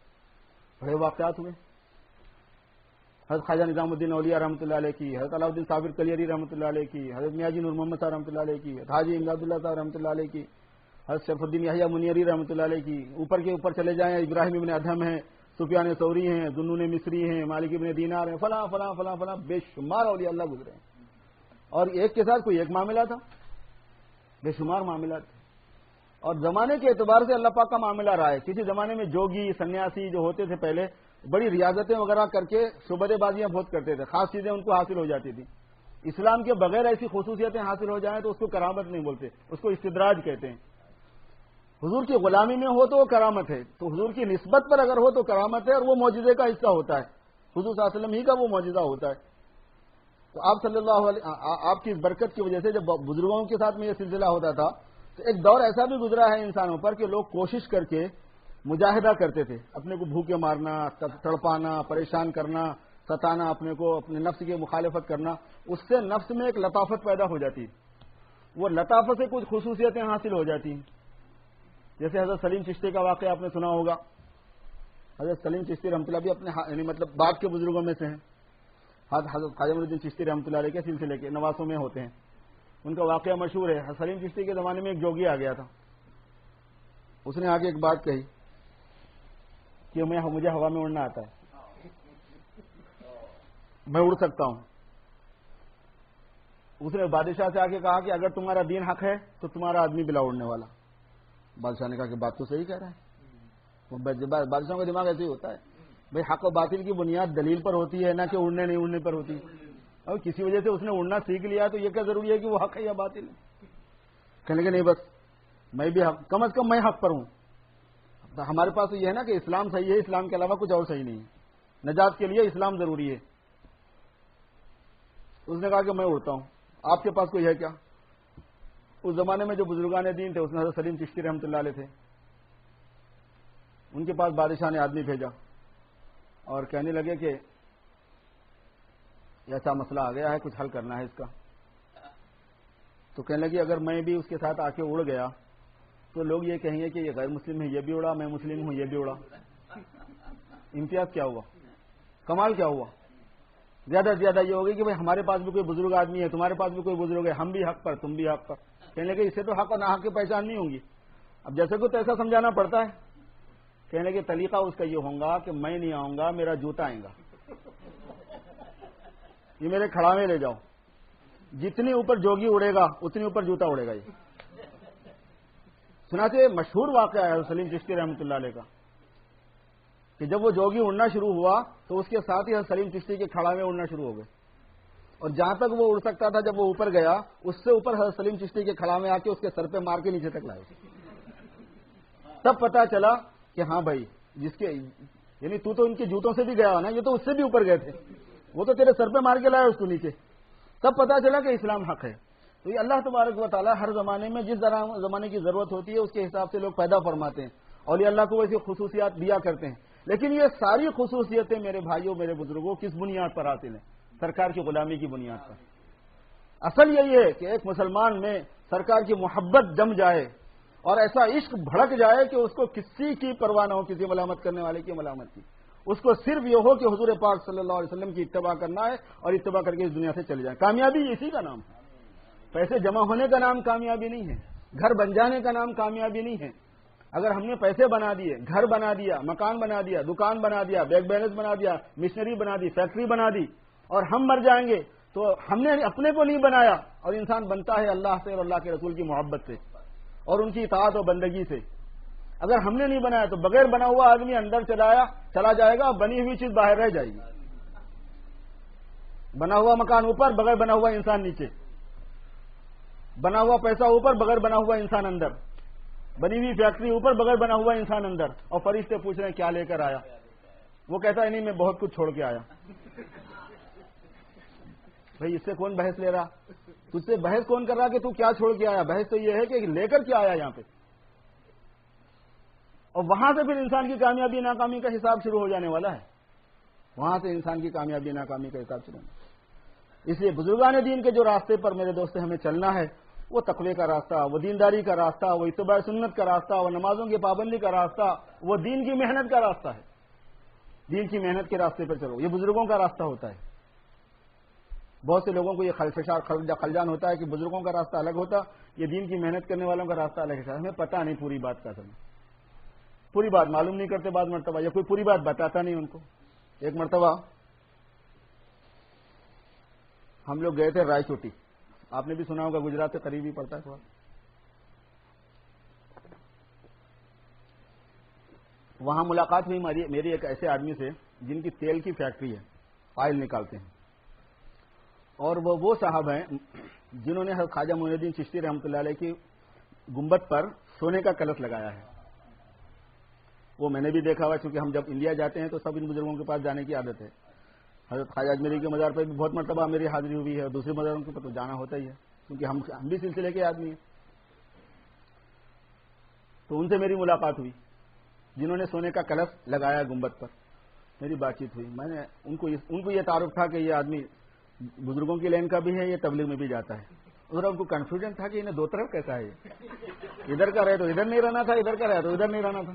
بڑے واقعات ہوئے. حضرت خواجہ نظام الدین اولیاء رحمۃ اللہ علیہ کی، حضرت علاؤ الدین صابر کلیری رحمۃ اللہ علیہ کی، حضرت میاں جی نور محمد صاحب رحمۃ اللہ علیہ کی، حاجی امداد اللہ صاحب رحمۃ اللہ علیہ کی، حضرت شرف الدین یحییٰ منیری رحمۃ اللہ علیہ کی. اوپر کے اوپر چلے جائیں، ابراہیم ابن ادھم ہیں، سفیان ثوری ہیں، ذوالنون مصری ہیں، مالک ابن دینار ہیں، فلاں فلاں فلاں فلاں بے شمار اولیاء اللہ گزرے ہیں. اور ایک کے ساتھ کوئی ایک معاملہ تھا، بے شمار معاملات. اور زمانے کے اعتبار سے اللہ پاک کا معاملہ رہا ہے. کسی زمانے میں جوگی سنیاسی جو ہوتے تھے پہلے بڑی ریاضتیں وغیرہ کر کے شعبدے بازیاں بہت کرتے تھے، خاص چیزیں ان کو حاصل ہو جاتی تھی. اسلام کے بغیر ایسی خصوصیتیں حاصل ہو جائیں تو اس کو کرامت نہیں بولتے، اس کو استدراج کہتے ہیں. حضور کی غلامی میں ہو تو وہ کرامت ہے، تو حضور کی نسبت پر اگر ہو تو کرامت ہے، اور وہ معجزے کا حصہ ہوتا ہے. حضور صلی اللہ علیہ وسلم ہی کا وہ معجزہ ہوتا ہے. تو آپ صلی اللہ علیہ آپ کی اس برکت کی وجہ سے جب بزرگوں کے ساتھ میں یہ سلسلہ ہوتا تھا تو ایک دور ایسا بھی گزرا ہے انسانوں پر کہ لوگ کوشش کر کے مجاہدہ کرتے تھے، اپنے کو بھوکے مارنا، تڑپانا، پریشان کرنا، ستانا، اپنے کو اپنے نفس کی مخالفت کرنا. اس سے نفس میں ایک لطافت پیدا ہو جاتی، وہ لطافت سے کچھ خصوصیتیں حاصل ہو جاتی ہیں. جیسے حضرت سلیم چشتی کا واقعہ آپ نے سنا ہوگا. حضرت سلیم چشتی رحمۃ اللہ بھی اپنے یعنی مطلب بعد کے بزرگوں میں سے ہیں. حضرت خواجہ معین الدین چشتی رحمۃ اللہ علیہ کے سلسلے کے نواسوں میں ہوتے ہیں. ان کا واقعہ مشہور ہے. سلیم چشتی کے زمانے میں ایک جوگی آ گیا تھا. اس نے آگے ایک بات کہی کہ مجھے ہوا میں اڑنا آتا ہے، میں اڑ سکتا ہوں. اس نے بادشاہ سے آ کے کہا کہ اگر تمہارا دین حق ہے تو تمہارا آدمی بلا اڑنے والا. بادشاہ نے کہا کہ بات تو صحیح کہہ رہا ہے. بادشاہوں کا دماغ ایسے ہی ہوتا ہے بھائی، حق و باطل کی بنیاد دلیل پر ہوتی ہے نہ کہ اڑنے نہیں اڑنے پر ہوتی. اور کسی وجہ سے اس نے اڑنا سیکھ لیا تو یہ کیا ضروری ہے کہ وہ حق ہے یا باطل ہے. کہنے کہ نہیں بس میں بھی حق، کم از کم میں حق پر ہوں. تو ہمارے پاس تو یہ ہے نا کہ اسلام صحیح ہے، اسلام کے علاوہ کچھ اور صحیح نہیں ہے، نجات کے لیے اسلام ضروری ہے۔ اس نے کہا کہ میں اڑتا ہوں، آپ کے پاس کوئی ہے کیا؟ اس زمانے میں جو بزرگان دین تھے اس میں حضرت سلیم چشتی رحمۃ اللہ علیہ تھے، ان کے پاس بادشاہ نے آدمی بھیجا اور کہنے لگے کہ ایسا مسئلہ آ گیا ہے، کچھ حل کرنا ہے اس کا۔ تو کہنے لگے اگر میں بھی اس کے ساتھ آ کے اڑ گیا تو لوگ یہ کہیں گے کہ یہ غیر مسلم ہے، یہ بھی اڑا، میں مسلم ہوں، یہ بھی اڑا، امتیاز کیا ہوا، کمال کیا ہوا؟ زیادہ سے زیادہ یہ ہوگی کہ بھائی ہمارے پاس بھی کوئی بزرگ آدمی ہے، تمہارے پاس بھی کوئی بزرگ ہے، ہم بھی حق پر، تم بھی حق پر۔ کہنے لگے اس سے تو حق اور ناحق کی پہچان نہیں ہوگی۔ اب جیسے کو تو ایسا سمجھانا پڑتا ہے۔ کہنے لگے طریقہ اس کا یہ ہوگا کہ میں نہیں آؤں گا، میرا جوتا آئے گا، یہ میرے کھڑا میں لے جاؤ، جتنی اوپر جوگی اڑے گا اتنی اوپر جوتا اڑے گا۔ یہ سناتے مشہور واقعہ ہے سلیم چشتی رحمۃ اللہ علیہ کا کہ جب وہ جوگی اڑنا شروع ہوا تو اس کے ساتھ ہی سلیم چشتی کے کھڑا میں اڑنا شروع ہو گئے، اور جہاں تک وہ اڑ سکتا تھا جب وہ اوپر گیا اس سے اوپر حضرت سلیم چشتی کے کھڑا میں آ کے اس کے سر پہ مار کے نیچے تک لائے۔ تب پتا چلا کہ ہاں بھائی جس کے یعنی تو ان کے جوتوں سے بھی گیا نا، یہ تو اس سے بھی اوپر گئے تھے، وہ تو تیرے سر پہ مار کے لائے اس کو نیچے۔ تب پتا چلا کہ اسلام حق ہے۔ تو یہ اللہ تبارک و تعالیٰ ہر زمانے میں جس زمانے کی ضرورت ہوتی ہے اس کے حساب سے لوگ پیدا فرماتے ہیں، اور یہ اللہ کو ویسی خصوصیات دیا کرتے ہیں۔ لیکن یہ ساری خصوصیتیں میرے بھائیوں، میرے بزرگوں کس بنیاد پر حاصل ہیں؟ سرکار کی غلامی کی بنیاد پر۔ اصل یہی ہے کہ ایک مسلمان میں سرکار کی محبت جم جائے اور ایسا عشق بھڑک جائے کہ اس کو کسی کی پرواہ نہ ہو، کسی ملامت کرنے والے کی ملامت کی، اس کو صرف یہ ہو کہ حضور پاک صلی اللہ علیہ وسلم کی اتباع کرنا ہے اور اتباع کر کے اس دنیا سے چلے جائیں۔ کامیابی اسی کا نام ہے۔ پیسے جمع ہونے کا نام کامیابی نہیں ہے، گھر بن جانے کا نام کامیابی نہیں ہے۔ اگر ہم نے پیسے بنا دیے، گھر بنا دیا، مکان بنا دیا، دکان بنا دیا، بینک بیلنس بنا دیا، مشنری بنا دی، فیکٹری بنا دی، اور ہم مر جائیں گے تو ہم نے اپنے کو نہیں بنایا، اور انسان بنتا ہے اللہ سے اور اللہ کے رسول کی محبت سے اور ان کی اطاعت اور بندگی سے۔ اگر ہم نے نہیں بنایا تو بغیر بنا ہوا آدمی اندر چلا جائے گا، بنی ہوئی چیز باہر رہ جائے گی۔ بنا ہوا مکان اوپر، بغیر بنا ہوا انسان نیچے، بنا ہوا پیسہ اوپر، بغیر بنا ہوا انسان اندر، بنی ہوئی فیکٹری اوپر، بغیر بنا ہوا انسان اندر، اور فرشتے پوچھ رہے ہیں کیا لے کر آیا؟ وہ کہتا ہے نہیں میں بہت کچھ چھوڑ کے آیا۔ بھائی اس سے کون بحث لے رہا؟ تجھ سے بحث کون کر رہا کہ تو کیا چھوڑ کے آیا؟ بحث تو یہ ہے کہ لے کر کیا آیا یہاں پہ، اور وہاں سے پھر انسان کی کامیابی ناکامی کا حساب شروع ہو جانے والا ہے۔ وہاں سے انسان کی کامیابی ناکامی کا حساب شروع ہونا۔ اس لیے بزرگان دین کے جو راستے پر میرے دوست ہمیں چلنا ہے، وہ تقوی کا راستہ، وہ دینداری کا راستہ، وہ اتباع سنت کا راستہ، وہ نمازوں کی پابندی کا راستہ، وہ دین کی محنت کا راستہ ہے۔ دین کی محنت کے راستے پر چلو، یہ بزرگوں کا راستہ ہوتا ہے۔ بہت سے لوگوں کو یہ خلجان ہوتا ہے کہ بزرگوں کا راستہ الگ ہوتا، یہ دین کی محنت کرنے والوں کا راستہ الگ ہے۔ ہمیں پتہ نہیں پوری بات کا، پوری بات معلوم نہیں کرتے بعض مرتبہ، یا کوئی پوری بات بتاتا نہیں ان کو۔ ایک مرتبہ ہم لوگ گئے تھے رائے چوٹی، آپ نے بھی سنا ہوگا، گجرات سے قریب ہی پڑتا ہے تھوڑا۔ وہاں ملاقات ہوئی میری ایک ایسے آدمی سے جن کی تیل کی فیکٹری ہے، آئل نکالتے ہیں، اور وہ صاحب ہیں جنہوں نے خواجہ معین الدین چشتی رحمۃ اللہ علیہ کی گنبد پر سونے کا کلش لگایا ہے۔ وہ میں نے بھی دیکھا ہوا، چونکہ ہم جب انڈیا جاتے ہیں تو سب ان بزرگوں کے پاس جانے کی عادت ہے۔ حضرت خواجہ اجمیری کے مزار پہ بھی بہت مرتبہ میری حاضری ہوئی ہے، اور دوسرے مزاروں کے تو جانا ہوتا ہی ہے، کیونکہ ہم بھی سلسلے کے آدمی ہیں۔ تو ان سے میری ملاقات ہوئی جنہوں نے سونے کا کلش لگایا گنبد پر، میری بات چیت ہوئی۔ میں نے ان کو یہ تعارف تھا کہ یہ آدمی بزرگوں کی لائن کا بھی ہے، یہ تبلیغ میں بھی جاتا ہے۔ اور ان کو کنفیوژن تھا کہ انہیں دو طرف کیسا ہے، ادھر کا رہے تو ادھر نہیں رہنا تھا، ادھر کا رہے تو ادھر نہیں رہنا تھا۔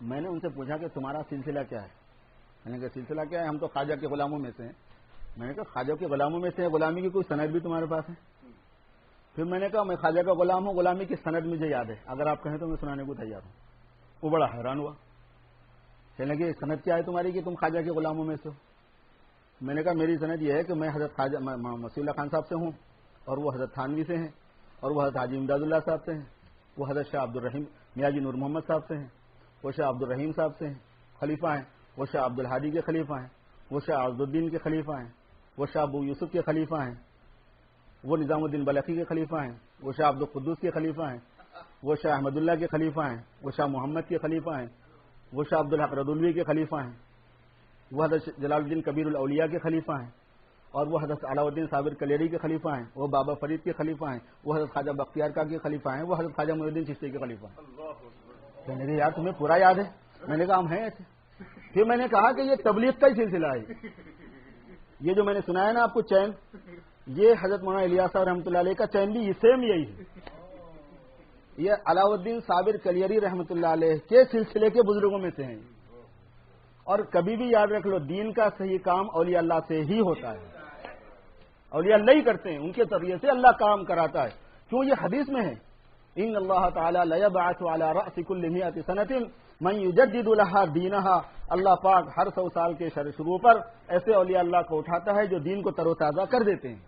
میں نے ان سے پوچھا کہ تمہارا سلسلہ کیا ہے؟ میں نے کہا سلسلہ کیا ہے؟ ہم تو خواجہ کے غلاموں میں سے ہیں۔ میں نے کہا خواجہ کے غلاموں میں سے ہیں، غلامی کی کوئی سند بھی تمہارے پاس ہے؟ پھر میں نے کہا میں خواجہ کا غلام ہوں، غلامی کی سند مجھے یاد ہے، اگر آپ کہیں تو میں سنانے کو تیار ہوں۔ وہ بڑا حیران ہوا، کہنے لگے سند کیا ہے تمہاری کہ تم خواجہ کے غلاموں میں سے ہو؟ میں نے کہا میری سند یہ ہے کہ میں حضرت خواجہ مسیح اللہ خان صاحب سے ہوں، اور وہ حضرت تھانوی سے ہیں، اور وہ حضرت حاجی امداد اللہ صاحب سے ہیں، وہ حضرت شاہ عبد الرحیم میاں جی نور محمد صاحب سے ہیں، وہ شاہ عبد الرحیم صاحب سے ہیں، خلیفہ ہیں، وہ شاہ عبد الحادی کے خلیفہ ہیں، وہ شاہ عبد الدین کے خلیفہ ہیں، وہ شاہ ابو یوسف کے خلیفہ ہیں، وہ نظام الدین بلخی کے خلیفہ ہیں، وہ شاہ عبد القدوس کے خلیفہ ہیں، وہ شاہ احمد اللہ کے خلیفہ ہیں، وہ شاہ محمد کے خلیفہ ہیں، وہ شاہ عبدالحق ردولوی کے خلیفہ ہیں، وہ حضرت جلال الدین کبیر الاولیاء کے خلیفہ ہیں، اور وہ حضرت علاء الدین صابر کلیری کے خلیفہ ہیں، وہ بابا فرید کے خلیفہ ہیں، وہ حضرت خواجہ بختیار کا کے خلیفہ ہیں، وہ حضرت خواجہ معین الدین چشتی کے خلیفہ ہیں۔ کہنے لگے یار تمہیں پورا یاد ہے؟ میں نے کہا ہم ہیں ایسے۔ پھر میں نے کہا کہ یہ تبلیغ کا ہی سلسلہ ہے، یہ جو میں نے سنایا نا آپ کو چین، یہ حضرت مولانا الیاس صاحب رحمۃ اللہ علیہ کا چین بھی سیم یہی ہے، یہ علاء الدین صابر کلیری رحمۃ اللہ علیہ کے سلسلے کے بزرگوں میں سے ہیں۔ اور کبھی بھی یاد رکھ لو، دین کا صحیح کام اولیاء اللہ سے ہی ہوتا ہے، اولیاء اللہ ہی کرتے ہیں، ان کے ذریعے سے اللہ کام کراتا ہے۔ کیوں؟ یہ حدیث میں ہے، ان اللہ تعالی لیبعث علی رأس کل 100 سنۃ من یجدد لها دینہا، اللہ پاک ہر 100 سال کے شروع پر ایسے اولیاء اللہ کو اٹھاتا ہے جو دین کو تر و تازہ کر دیتے ہیں۔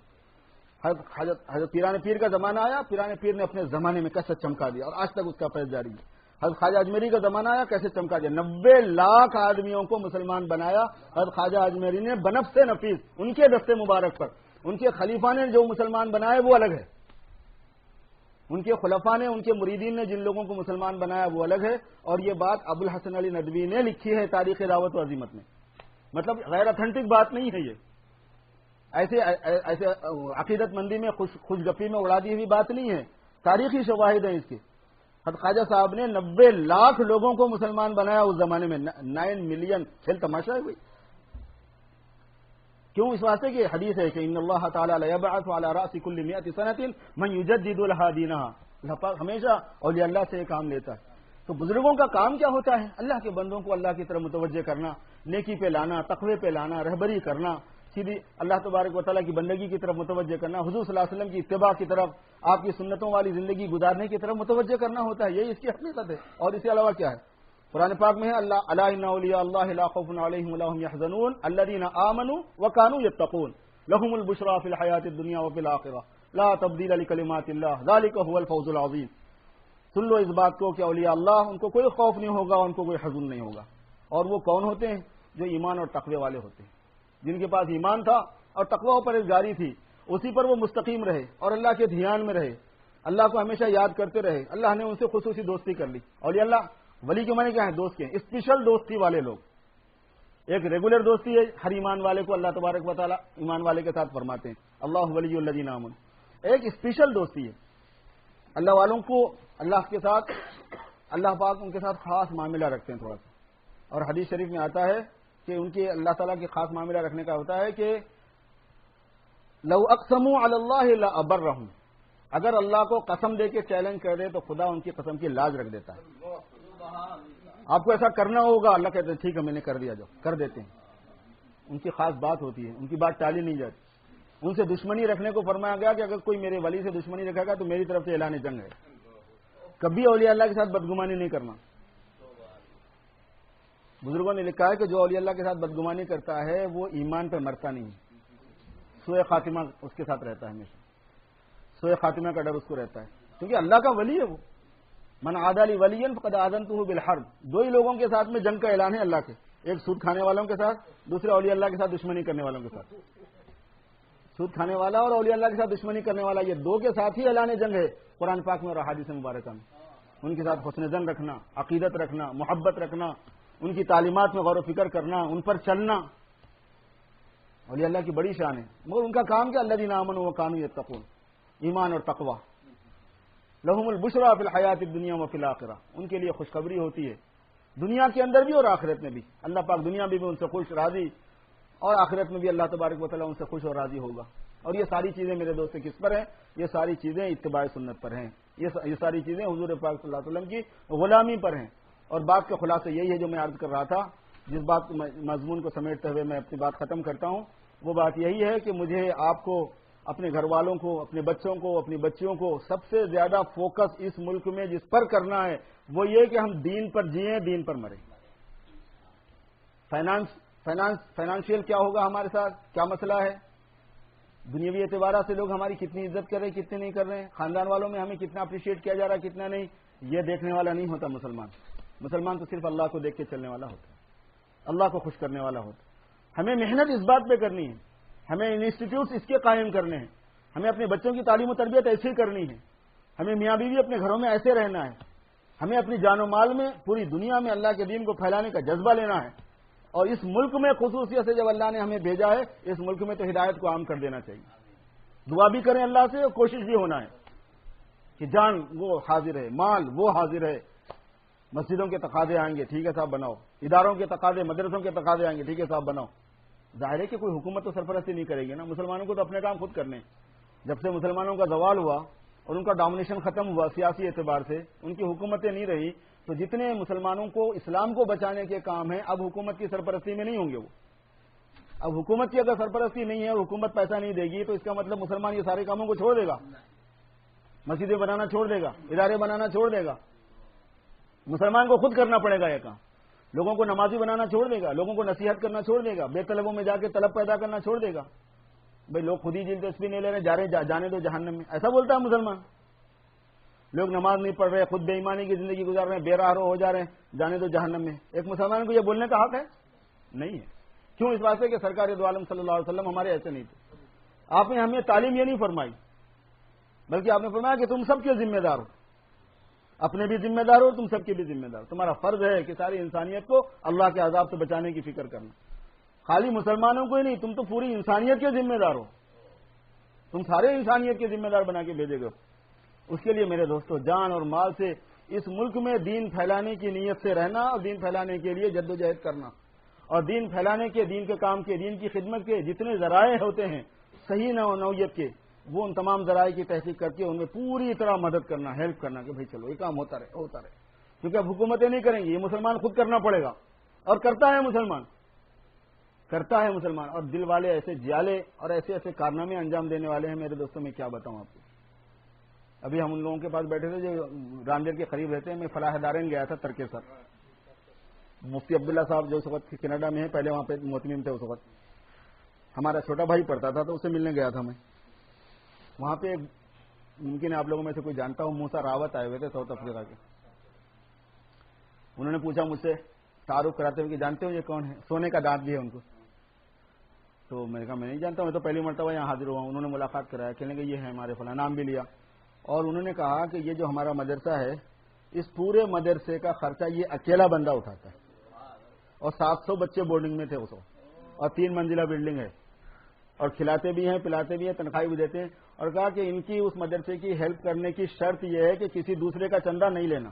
حضرت پیران پیر کا زمانہ آیا، پیران پیر نے اپنے زمانے میں کیسے چمکا دیا، اور آج تک اس کا فیض جاری ہے۔ حضرت خواجہ اجمیری کا زمانہ آیا، کیسے چمکا دیا، 90 لاکھ آدمیوں کو مسلمان بنایا حضرت خواجہ اجمیری نے بنفس نفیس، ان کے دستے مبارک پر۔ ان کے خلیفہ نے جو مسلمان بنائے وہ الگ ہے، ان کے خلفاء نے، ان کے مریدین نے جن لوگوں کو مسلمان بنایا وہ الگ ہے۔ اور یہ بات ابو الحسن علی ندوی نے لکھی ہے تاریخ دعوت و عزیمت میں، مطلب غیر اتھینٹک بات نہیں ہے یہ، ایسے عقیدت مندی میں خوش گپی میں اڑا دی ہوئی بات نہیں ہے، تاریخی شواہد ہیں اس کے۔ حضرت خواجہ صاحب نے 90 لاکھ لوگوں کو مسلمان بنایا اس زمانے میں، 9 ملین، کھیل تماشا ہے کوئی؟ کیوں؟ اس واسطے کہ حدیث ہے کہ ان اللہ تعالی لیبعث علی رأس کل 100 سنۃ من یجدد لها دینہا، اللہ پاک ہمیشہ اولیاء اللہ سے یہ کام لیتا ہے۔ تو بزرگوں کا کام کیا ہوتا ہے؟ اللہ کے بندوں کو اللہ کی طرف متوجہ کرنا، نیکی پہ لانا، تقوی پہ لانا، رہبری کرنا، سیدھی اللہ تبارک و تعالیٰ کی بندگی کی طرف متوجہ کرنا، حضور صلی اللہ علیہ وسلم کی اتباع کی طرف، آپ کی سنتوں والی زندگی گزارنے کی طرف متوجہ کرنا ہوتا ہے، یہی اس کی حقیقت ہے۔ اور اس کے علاوہ کیا ہے؟ قرآن پاک میں ہے الا ان اولیاء اللہ لا خوف علیہم ولا هم يحزنون الذین آمنوا وكانوا يتقون لهم البشرى فی الحیاۃ الدنیا وفی الآخرہ لا تبدیل لکلمات اللہ ذلک هو الفوز العظیم۔ سن لو اس بات کو کہ اولیاء اللہ ان کو کوئی خوف نہیں ہوگا، ان کو کوئی حزن نہیں ہوگا۔ اور وہ کون ہوتے ہیں؟ جو ایمان اور تقوی والے ہوتے ہیں، جن کے پاس ایمان تھا اور تقوی پر ایک جاری تھی، اسی پر وہ مستقیم رہے اور اللہ کے دھیان میں رہے، اللہ کو ہمیشہ یاد کرتے رہے، اللہ نے ان سے خصوصی دوستی کر لی۔ اولیاء اللہ ولی کے معنی کیا ہے؟ دوست کے، اسپیشل دوستی والے لوگ۔ ایک ریگولر دوستی ہے ہر ایمان والے کو اللہ تبارک و تعالیٰ ایمان والے کے ساتھ فرماتے ہیں اللہ ولی الذین آمنوا۔ ایک اسپیشل دوستی ہے اللہ والوں کو، اللہ کے ساتھ اللہ پاک ان کے ساتھ خاص معاملہ رکھتے ہیں تھوڑا سا۔ اور حدیث شریف میں آتا ہے کہ ان کے اللہ تعالیٰ کے خاص معاملہ رکھنے کا ہوتا ہے کہ لو اقسموا علی اللہ لابرہم، اگر اللہ کو قسم دے کے چیلنج کر دے تو خدا ان کی قسم کی لاج رکھ دیتا ہے۔ آپ کو ایسا کرنا ہوگا، اللہ کہتے ہیں ٹھیک ہے میں نے کر دیا، جو کر دیتے ہیں۔ ان کی خاص بات ہوتی ہے، ان کی بات ٹالی نہیں جاتی۔ ان سے دشمنی رکھنے کو فرمایا گیا کہ اگر کوئی میرے ولی سے دشمنی رکھے گا تو میری طرف سے اعلان جنگ ہے۔ کبھی اولیاء اللہ کے ساتھ بدگمانی نہیں کرنا۔ بزرگوں نے لکھا ہے کہ جو اولیاء اللہ کے ساتھ بدگمانی کرتا ہے وہ ایمان پہ مرتا نہیں، سوء خاتمہ اس کے ساتھ رہتا ہے، ہمیشہ سوء خاتمہ کا ڈر اس کو رہتا ہے، کیونکہ اللہ کا ولی ہے وہ۔ من عادى لي وليا فقد آذنته بالحرب، دو ہی لوگوں کے ساتھ میں جنگ کا اعلان ہے اللہ کے، ایک سود کھانے والوں کے ساتھ، دوسرے اولیاء اللہ کے ساتھ دشمنی کرنے والوں کے ساتھ۔ سود کھانے والا اور اولیاء اللہ کے ساتھ دشمنی کرنے والا، یہ دو کے ساتھ ہی اعلان جنگ ہے قرآن پاک میں اور احادیث مبارکہ میں۔ ان کے ساتھ حسن ظن رکھنا، عقیدت رکھنا، محبت رکھنا، ان کی تعلیمات میں غور و فکر کرنا، ان پر چلنا، اولیاء اللہ کی بڑی شان ہے۔ مگر ان کا کام کیا؟ الذین آمنوا وکانوا یتقون، ایمان اور تقوی۔ لہم البشریٰ فی الحیات الدنیا وفی الآخرہ، ان کے لیے خوشخبری ہوتی ہے دنیا کے اندر بھی اور آخرت میں بھی۔ اللہ پاک دنیا میں بھی ان سے خوش راضی، اور آخرت میں بھی اللہ تبارک و تعالیٰ ان سے خوش اور راضی ہوگا۔ اور یہ ساری چیزیں میرے دوست کس پر ہیں؟ یہ ساری چیزیں اتباع سنت پر ہیں، یہ ساری چیزیں حضور پاک صلی اللہ علیہ وسلم کی غلامی پر ہیں۔ اور بات کا خلاصہ یہی ہے جو میں عرض کر رہا تھا، جس بات مضمون کو سمیٹتے ہوئے میں اپنی بات ختم کرتا ہوں، وہ بات یہی ہے کہ مجھے آپ کو، اپنے گھر والوں کو، اپنے بچوں کو، اپنی بچیوں کو سب سے زیادہ فوکس اس ملک میں جس پر کرنا ہے وہ یہ کہ ہم دین پر جئیں، دین پر مریں۔ فائنانشیل کیا ہوگا ہمارے ساتھ، کیا مسئلہ ہے، دنیاوی اعتبارات سے لوگ ہماری کتنی عزت کر رہے ہیں، کتنے نہیں کر رہے ہیں، خاندان والوں میں ہمیں کتنا اپریشیٹ کیا جا رہا ہے، کتنا نہیں، یہ دیکھنے والا نہیں ہوتا مسلمان۔ مسلمان تو صرف اللہ کو دیکھ کے چلنے والا ہوتا ہے، اللہ کو خوش کرنے والا ہوتا ہے۔ ہمیں محنت اس بات پہ کرنی ہے، ہمیں انسٹیٹیوٹس اس کے قائم کرنے ہیں، ہمیں اپنے بچوں کی تعلیم و تربیت ایسے ہی کرنی ہے ہمیں میاں بیوی اپنے گھروں میں ایسے رہنا ہے. ہمیں اپنی جان و مال میں پوری دنیا میں اللہ کے دین کو پھیلانے کا جذبہ لینا ہے. اور اس ملک میں خصوصیت سے جب اللہ نے ہمیں بھیجا ہے اس ملک میں تو ہدایت کو عام کر دینا چاہیے. دعا بھی کریں اللہ سے اور کوشش بھی ہونا ہے کہ جان وہ حاضر ہے, مال وہ حاضر ہے. مسجدوں کے تقاضے آئیں گے, ٹھیک ہے صاحب بناؤ. اداروں کے تقاضے, مدرسوں کے تقاضے آئیں گے, ٹھیک ہے صاحب بناؤ. ظاہر ہے کہ کوئی حکومت تو سرپرستی نہیں کرے گی نا, مسلمانوں کو تو اپنے کام خود کرنے. جب سے مسلمانوں کا زوال ہوا اور ان کا ڈومینیشن ختم ہوا سیاسی اعتبار سے, ان کی حکومتیں نہیں رہی, تو جتنے مسلمانوں کو اسلام کو بچانے کے کام ہیں اب حکومت کی سرپرستی میں نہیں ہوں گے. وہ اب حکومت کی اگر سرپرستی نہیں ہے اور حکومت پیسہ نہیں دے گی تو اس کا مطلب مسلمان یہ سارے کاموں کو چھوڑ دے گا, مسجدیں بنانا چھوڑ دے گا, ادارے بنانا چھوڑ دے گا. مسلمان کو خود کرنا پڑے گا یہ کام. لوگوں کو نمازی بنانا چھوڑ دے گا, لوگوں کو نصیحت کرنا چھوڑ دے گا, بے طلبوں میں جا کے طلب پیدا کرنا چھوڑ دے گا. بھائی لوگ خود ہی دلچسپی نہیں لے رہے, جانے دو جہنم میں, ایسا بولتا ہے مسلمان. لوگ نماز نہیں پڑھ رہے, خود بے ایمانی کی زندگی گزار رہے ہیں, بے راہ رو ہو جا رہے ہیں, جانے دو جہنم میں. ایک مسلمان کو یہ بولنے کا حق ہے؟ نہیں ہے. کیوں؟ اس واسطے کہ سرکار دو عالم صلی اللہ علیہ وسلم ہمارے ایسے نہیں تھے. آپ نے ہمیں تعلیم یہ نہیں فرمائی, بلکہ آپ نے فرمایا کہ تم سب کے ذمہ دار ہو, اپنے بھی ذمہ دار ہو, تم سب کے بھی ذمہ دار. تمہارا فرض ہے کہ ساری انسانیت کو اللہ کے عذاب سے بچانے کی فکر کرنا. خالی مسلمانوں کو ہی نہیں, تم تو پوری انسانیت کے ذمہ دار ہو. تم سارے انسانیت کے ذمہ دار بنا کے بھیجے گئے. اس کے لیے میرے دوستو جان اور مال سے اس ملک میں دین پھیلانے کی نیت سے رہنا اور دین پھیلانے کے لیے جدوجہد کرنا, اور دین پھیلانے کے, دین کے کام کے, دین کی خدمت کے جتنے ذرائع ہوتے ہیں صحیح نوعیت کے, وہ ان تمام ذرائع کی تحقیق کر کے ان میں پوری طرح مدد کرنا, ہیلپ کرنا کہ بھائی چلو یہ کام ہوتا رہے ہوتا رہے. کیونکہ اب حکومتیں نہیں کریں گی, یہ مسلمان خود کرنا پڑے گا. اور کرتا ہے مسلمان, کرتا ہے مسلمان. اور دل والے ایسے جیالے اور ایسے ایسے کارنامے انجام دینے والے ہیں میرے دوستوں, میں کیا بتاؤں آپ کو. ابھی ہم ان لوگوں کے پاس بیٹھے تھے جو رامدیر کے قریب رہتے ہیں. میں فلاح دارین گیا تھا ترکے سر. مفتی عبداللہ صاحب جو اس وقت کینیڈا میں ہیں, پہلے وہاں پہ متمم تھے اس وقت. ہمارا چھوٹا بھائی پڑھتا تھا تو اسے ملنے گیا تھا میں. وہاں پہ ممکن ہے آپ لوگوں میں سے کوئی جانتا ہو, موسیٰ راوت آئے ہوئے تھے ساؤتھ افریقہ کے. انہوں نے پوچھا مجھ سے تعارف کراتے ہوئے کہ جانتے ہو یہ کون ہے, سونے کا دانت بھی ہے ان کو. تو میں نے کہا میں نہیں جانتا, میں تو پہلی مرتبہ یہاں حاضر ہوا ہوں. انہوں نے ملاقات کرایا, کہنے کہ یہ ہے ہمارے فلاں, نام بھی لیا. اور انہوں نے کہا کہ یہ جو ہمارا مدرسہ ہے اس پورے مدرسے کا خرچہ یہ اکیلا بندہ اٹھاتا ہے, اور 700 بچے بورڈنگ میں تھے اس وقت, اور 3 منزلہ بلڈنگ ہے, اور کھلاتے بھی ہیں, پلاتے بھی ہیں, تنخواہ بھی دیتے ہیں. اور کہا کہ ان کی اس مدرسے کی ہیلپ کرنے کی شرط یہ ہے کہ کسی دوسرے کا چندہ نہیں لینا.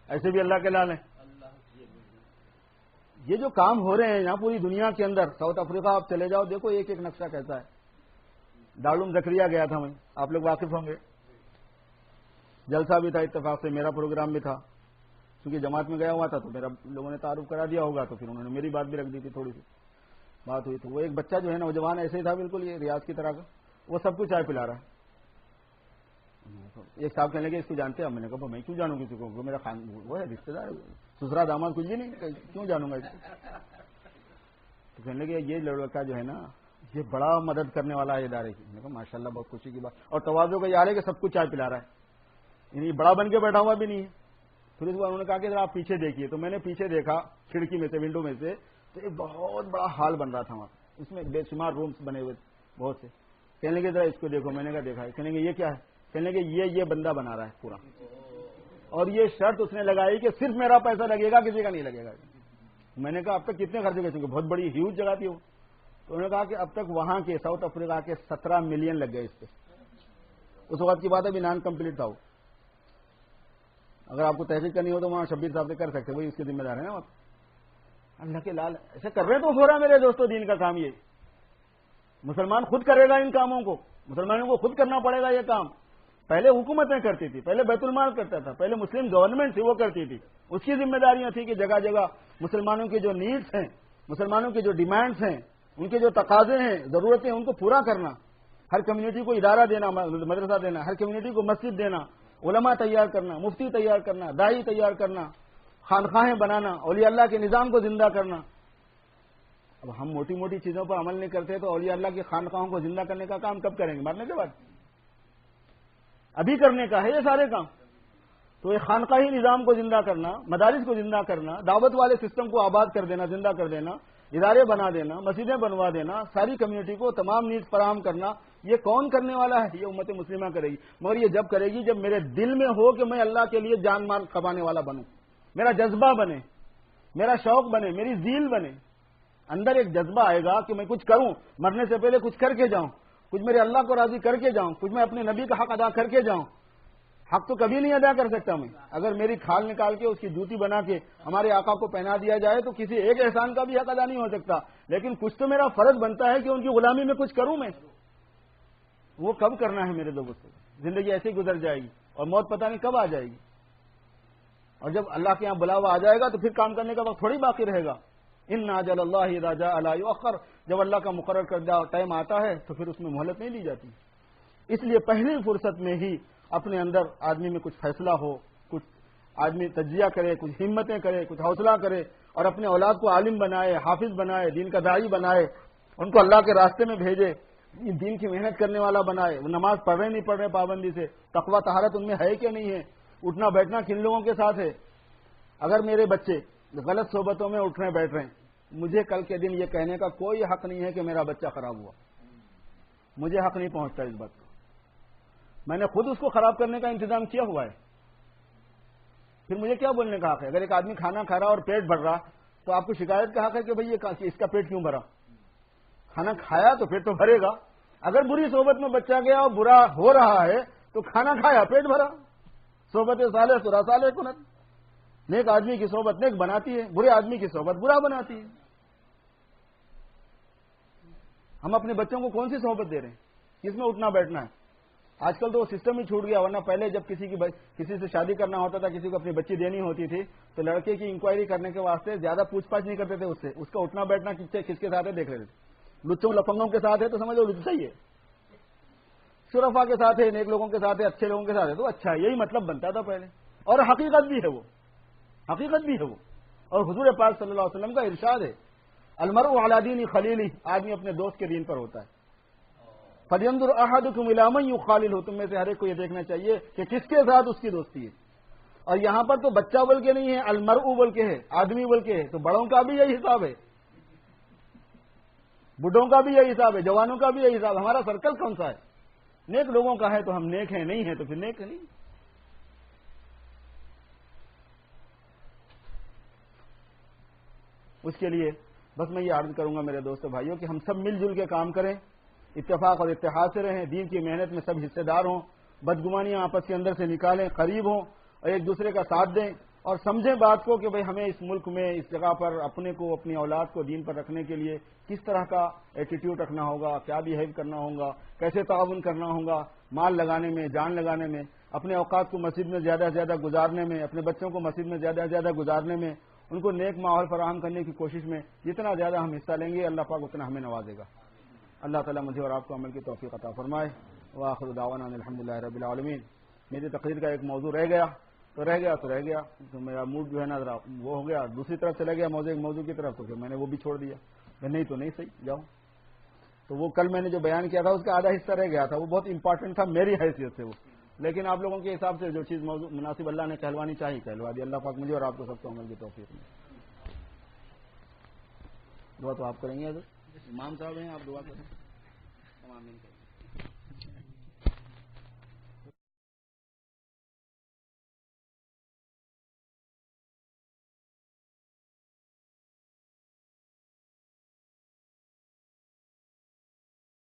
ایسے بھی اللہ کے لال ہیں. یہ جو کام ہو رہے ہیں یہاں پوری دنیا کے اندر, ساؤتھ افریقہ آپ چلے جاؤ, دیکھو ایک ایک نقشہ کیسا ہے. دارالعلوم زکریا گیا تھا میں, آپ لوگ واقف ہوں گے. جلسہ بھی تھا, اتفاق سے میرا پروگرام بھی تھا, کیونکہ جماعت میں گیا ہوا تھا تو میرا لوگوں نے تعارف کرا دیا ہوگا, تو پھر انہوں نے میری بات بھی رکھ دی تھی. تھوڑی سی بات ہوئی تو وہ ایک بچہ جو ہے نوجوان ایسے ہی تھا بالکل یہ ریاض کی طرح کا, وہ سب کو چائے پلا رہا ہے. ایک صاحب کہنے لگے اس کو جانتے ہیں؟ میں نے کہا میں کیوں جانوں کسی کو, وہ میرا وہ ہے رشتے دار, سسرا داماد کچھ بھی نہیں, کیوں جانوں گا اس کو. تو کہنے لگے یہ لڑکا جو ہے نا یہ بڑا مدد کرنے والا ہے ادارے کی. میں نے کہا ماشاء اللہ بہت خوشی کی بات, اور تواضع کا یہ حال ہے کہ سب کو چائے پلا رہا ہے, یعنی بڑا بن کے بیٹھا ہوا بھی نہیں ہے. پھر اس بار انہوں نے کہا کہ ذرا آپ پیچھے دیکھیے, تو میں نے پیچھے دیکھا کھڑکی میں سے, ونڈو میں سے, تو ایک بہت بڑا ہال بن رہا تھا وہاں, اس میں بے شمار رومس بنے ہوئے بہت سے. کہنے لگے ذرا اس کو دیکھو. میں نے کہا دیکھا ہے. کہنے لگے یہ کیا ہے؟ کہنے لگے یہ بندہ بنا رہا ہے پورا, اور یہ شرط اس نے لگائی کہ صرف میرا پیسہ لگے گا, کسی کا نہیں لگے گا. میں نے کہا اب تک کتنے خرچے کر چکے؟ بہت بڑی ہیوج جگہ تھی وہ. تو انہوں نے کہا کہ اب تک وہاں کے ساؤتھ افریقہ کے 17 ملین لگ گئے اس پہ. اس وقت کی بات ابھی نان کمپلیٹ تھا وہ. اگر آپ کو تحقیق کرنی ہو تو وہاں شبیر صاحب سے کر سکتے, وہی اس کے ذمہ دار ہیں نا. اللہ کے لال ایسے کر رہے تو ہو رہا ہے میرے دوستوں دین کا کام. یہ مسلمان خود کرے گا ان کاموں کو, مسلمانوں کو خود کرنا پڑے گا یہ کام. پہلے حکومتیں کرتی تھی, پہلے بیت المال کرتا تھا, پہلے مسلم گورنمنٹ تھی وہ کرتی تھی, اس کی ذمہ داریاں تھی کہ جگہ جگہ مسلمانوں کی جو نیڈس ہیں, مسلمانوں کی جو ڈیمانڈس ہیں, ان کے جو تقاضے ہیں, ضرورتیں, ان کو پورا کرنا. ہر کمیونٹی کو ادارہ دینا, مدرسہ دینا, ہر کمیونٹی کو مسجد دینا, علماء تیار کرنا, مفتی تیار کرنا, داعی تیار کرنا, خانقاہیں بنانا, اولیاء اللہ کے نظام کو زندہ کرنا. اب ہم موٹی موٹی چیزوں پر عمل نہیں کرتے تو اولیاء اللہ کی خانقاہوں کو زندہ کرنے کا کام کب کریں گے؟ مرنے کے بعد. ابھی کرنے کا ہے یہ سارے کام. تو یہ خانقاہی نظام کو زندہ کرنا, مدارس کو زندہ کرنا, دعوت والے سسٹم کو آباد کر دینا, زندہ کر دینا, ادارے بنا دینا، مسجدیں بنوا دینا، ساری کمیونٹی کو تمام نیڈز فراہم کرنا، یہ کون کرنے والا ہے؟ یہ امت مسلمہ کرے گی، مگر یہ جب کرے گی جب میرے دل میں ہو کہ میں اللہ کے لیے جان مال کمانے والا بنوں، میرا جذبہ بنے، میرا شوق بنے، میری ذیل بنے، اندر ایک جذبہ آئے گا کہ میں کچھ کروں، مرنے سے پہلے کچھ کر کے جاؤں، کچھ میرے اللہ کو راضی کر کے جاؤں، کچھ میں اپنے نبی کا حق ادا کر کے جاؤں۔ حق تو کبھی نہیں ادا کر سکتا میں، اگر میری کھال نکال کے اس کی جوتی بنا کے ہمارے آقا کو پہنا دیا جائے تو کسی ایک احسان کا بھی حق ادا نہیں ہو سکتا، لیکن کچھ تو میرا فرض بنتا ہے کہ ان کی غلامی میں کچھ کروں میں۔ وہ کب کرنا ہے میرے لوگوں سے؟ زندگی ایسے ہی گزر جائے گی اور موت پتہ نہیں کب آ جائے گی، اور جب اللہ کے یہاں بلاوا آ جائے گا تو پھر کام کرنے کا وقت تھوڑی باقی رہے گا۔ ان اجل اللہ اذا جاء لا یؤخر، جب اللہ کا مقرر کردہ ٹائم آتا ہے تو پھر اس میں مہلت نہیں دی جاتی۔ اس لیے پہلی فرصت میں ہی اپنے اندر آدمی میں کچھ فیصلہ ہو، کچھ آدمی تجزیہ کرے، کچھ ہمتیں کرے، کچھ حوصلہ کرے، اور اپنے اولاد کو عالم بنائے، حافظ بنائے، دین کا داعی بنائے، ان کو اللہ کے راستے میں بھیجے، دین کی محنت کرنے والا بنائے۔ وہ نماز پڑھ رہے نہیں پڑھ رہے پابندی سے، تقویٰ طہارت ان میں ہے کہ نہیں ہے، اٹھنا بیٹھنا کن لوگوں کے ساتھ ہے۔ اگر میرے بچے غلط صحبتوں میں اٹھ رہے بیٹھ رہے ہیں، مجھے کل کے دن یہ کہنے کا کوئی حق نہیں ہے کہ میرا بچہ خراب ہوا، مجھے حق نہیں پہنچتا اس بات کو، میں نے خود اس کو خراب کرنے کا انتظام کیا ہوا ہے، پھر مجھے کیا بولنے کا حق ہے؟ اگر ایک آدمی کھانا کھا رہا اور پیٹ بھر رہا تو آپ کو شکایت کا حق ہے کہ بھئی اس کا پیٹ کیوں بھرا؟ کھانا کھایا تو پیٹ تو بھرے گا۔ اگر بری صحبت میں بچہ گیا اور برا ہو رہا ہے تو کھانا کھایا پیٹ بھرا، صحبت صالح سرا صالح کنت۔ نیک آدمی کی صحبت نیک بناتی ہے، برے آدمی کی صحبت برا بناتی ہے۔ ہم اپنے بچوں کو کون سی صحبت دے رہے ہیں؟ کس میں اٹھنا بیٹھنا ہے؟ آج کل تو وہ سسٹم ہی چھوٹ گیا، ورنہ پہلے جب کسی سے شادی کرنا ہوتا تھا، کسی کو اپنی بچی دینی ہوتی تھی تو لڑکے کی انکوائری کرنے کے واسطے زیادہ پوچھ پاچھ نہیں کرتے تھے اس سے، اس کا اٹھنا بیٹھنا کس کے ساتھ ہے دیکھ لیتے تھے۔ لچوں لفنگوں کے ساتھ ہے تو سمجھو لچ صحیح ہے، شرفا کے ساتھ ہے، نیک لوگوں کے ساتھ ہے، اچھے لوگوں کے ساتھ ہے تو اچھا ہے، یہی مطلب بنتا تھا پہلے، اور حقیقت بھی ہے وہ، حقیقت بھی ہے وہ۔ اور حضور پاک صلی اللہ علیہ وسلم کا ارشاد ہے، المرء علی دین خلیلہ، آدمی اپنے دوست کے دین پر ہوتا ہے۔ فَلْيَنْظُرْ أَحَدُكُمْ إِلَىٰ مَنْ يُخَالِلُهُ، تم میں سے ہر ایک کو یہ دیکھنا چاہیے کہ کس کے ساتھ اس کی دوستی ہے۔ اور یہاں پر تو بچہ بول کے نہیں ہے، المرء بول کے ہے، آدمی بول کے ہے، تو بڑوں کا بھی یہی حساب ہے، بڈھوں کا بھی یہی حساب ہے، جوانوں کا بھی یہی حساب ہے۔ ہمارا سرکل کون سا ہے؟ نیک لوگوں کا ہے تو ہم نیک ہیں، نہیں ہیں تو پھر نیک ہے نہیں۔ اس کے لیے بس میں یہ عرض کروں گا میرے دوستو بھائیوں کہ ہم سب مل جل کے کام کریں، اتفاق اور اتحاد سے رہیں، دین کی محنت میں سب حصے دار ہوں، بدگمانیاں آپس کے اندر سے نکالیں، قریب ہوں اور ایک دوسرے کا ساتھ دیں، اور سمجھیں بات کو کہ بھئی ہمیں اس ملک میں اس جگہ پر اپنے کو اپنی اولاد کو دین پر رکھنے کے لیے کس طرح کا ایٹیٹیوڈ رکھنا ہوگا، کیا بیہیو کرنا ہوگا، کیسے تعاون کرنا ہوگا، مال لگانے میں، جان لگانے میں، اپنے اوقات کو مسجد میں زیادہ سے زیادہ گزارنے میں، اپنے بچوں کو مسجد میں زیادہ سے زیادہ گزارنے میں، ان کو نیک ماحول فراہم کرنے کی کوشش میں جتنا زیادہ ہم حصہ لیں گے اللہ پاک اتنا ہمیں نوازے گا۔ اللہ تعالیٰ مجھے اور آپ کو عمل کی توفیق عطا فرمائے۔ وآخر دعوانا الحمدللہ رب العالمین۔ میری تقریر کا ایک موضوع رہ گیا تو میرا موڈ جو ہے نا ذرا وہ ہو گیا، دوسری طرف چلا گیا موضوع کی طرف، تو پھر میں نے وہ بھی چھوڑ دیا، نہیں تو نہیں صحیح جاؤ۔ تو وہ کل میں نے جو بیان کیا تھا اس کا آدھا حصہ رہ گیا تھا، وہ بہت امپورٹنٹ تھا میری حیثیت سے وہ، لیکن آپ لوگوں کے حساب سے جو چیز موضوع مناسب اللہ نے کہلوانی چاہیے کہلوا دی۔ اللہ پاک مجھے اور آپ کو سب کو عمل کی توفیق میں۔ دعا تو آپ کریں گے، حضرت امام صاحب ہیں، آپ دعا کریں۔ آمین۔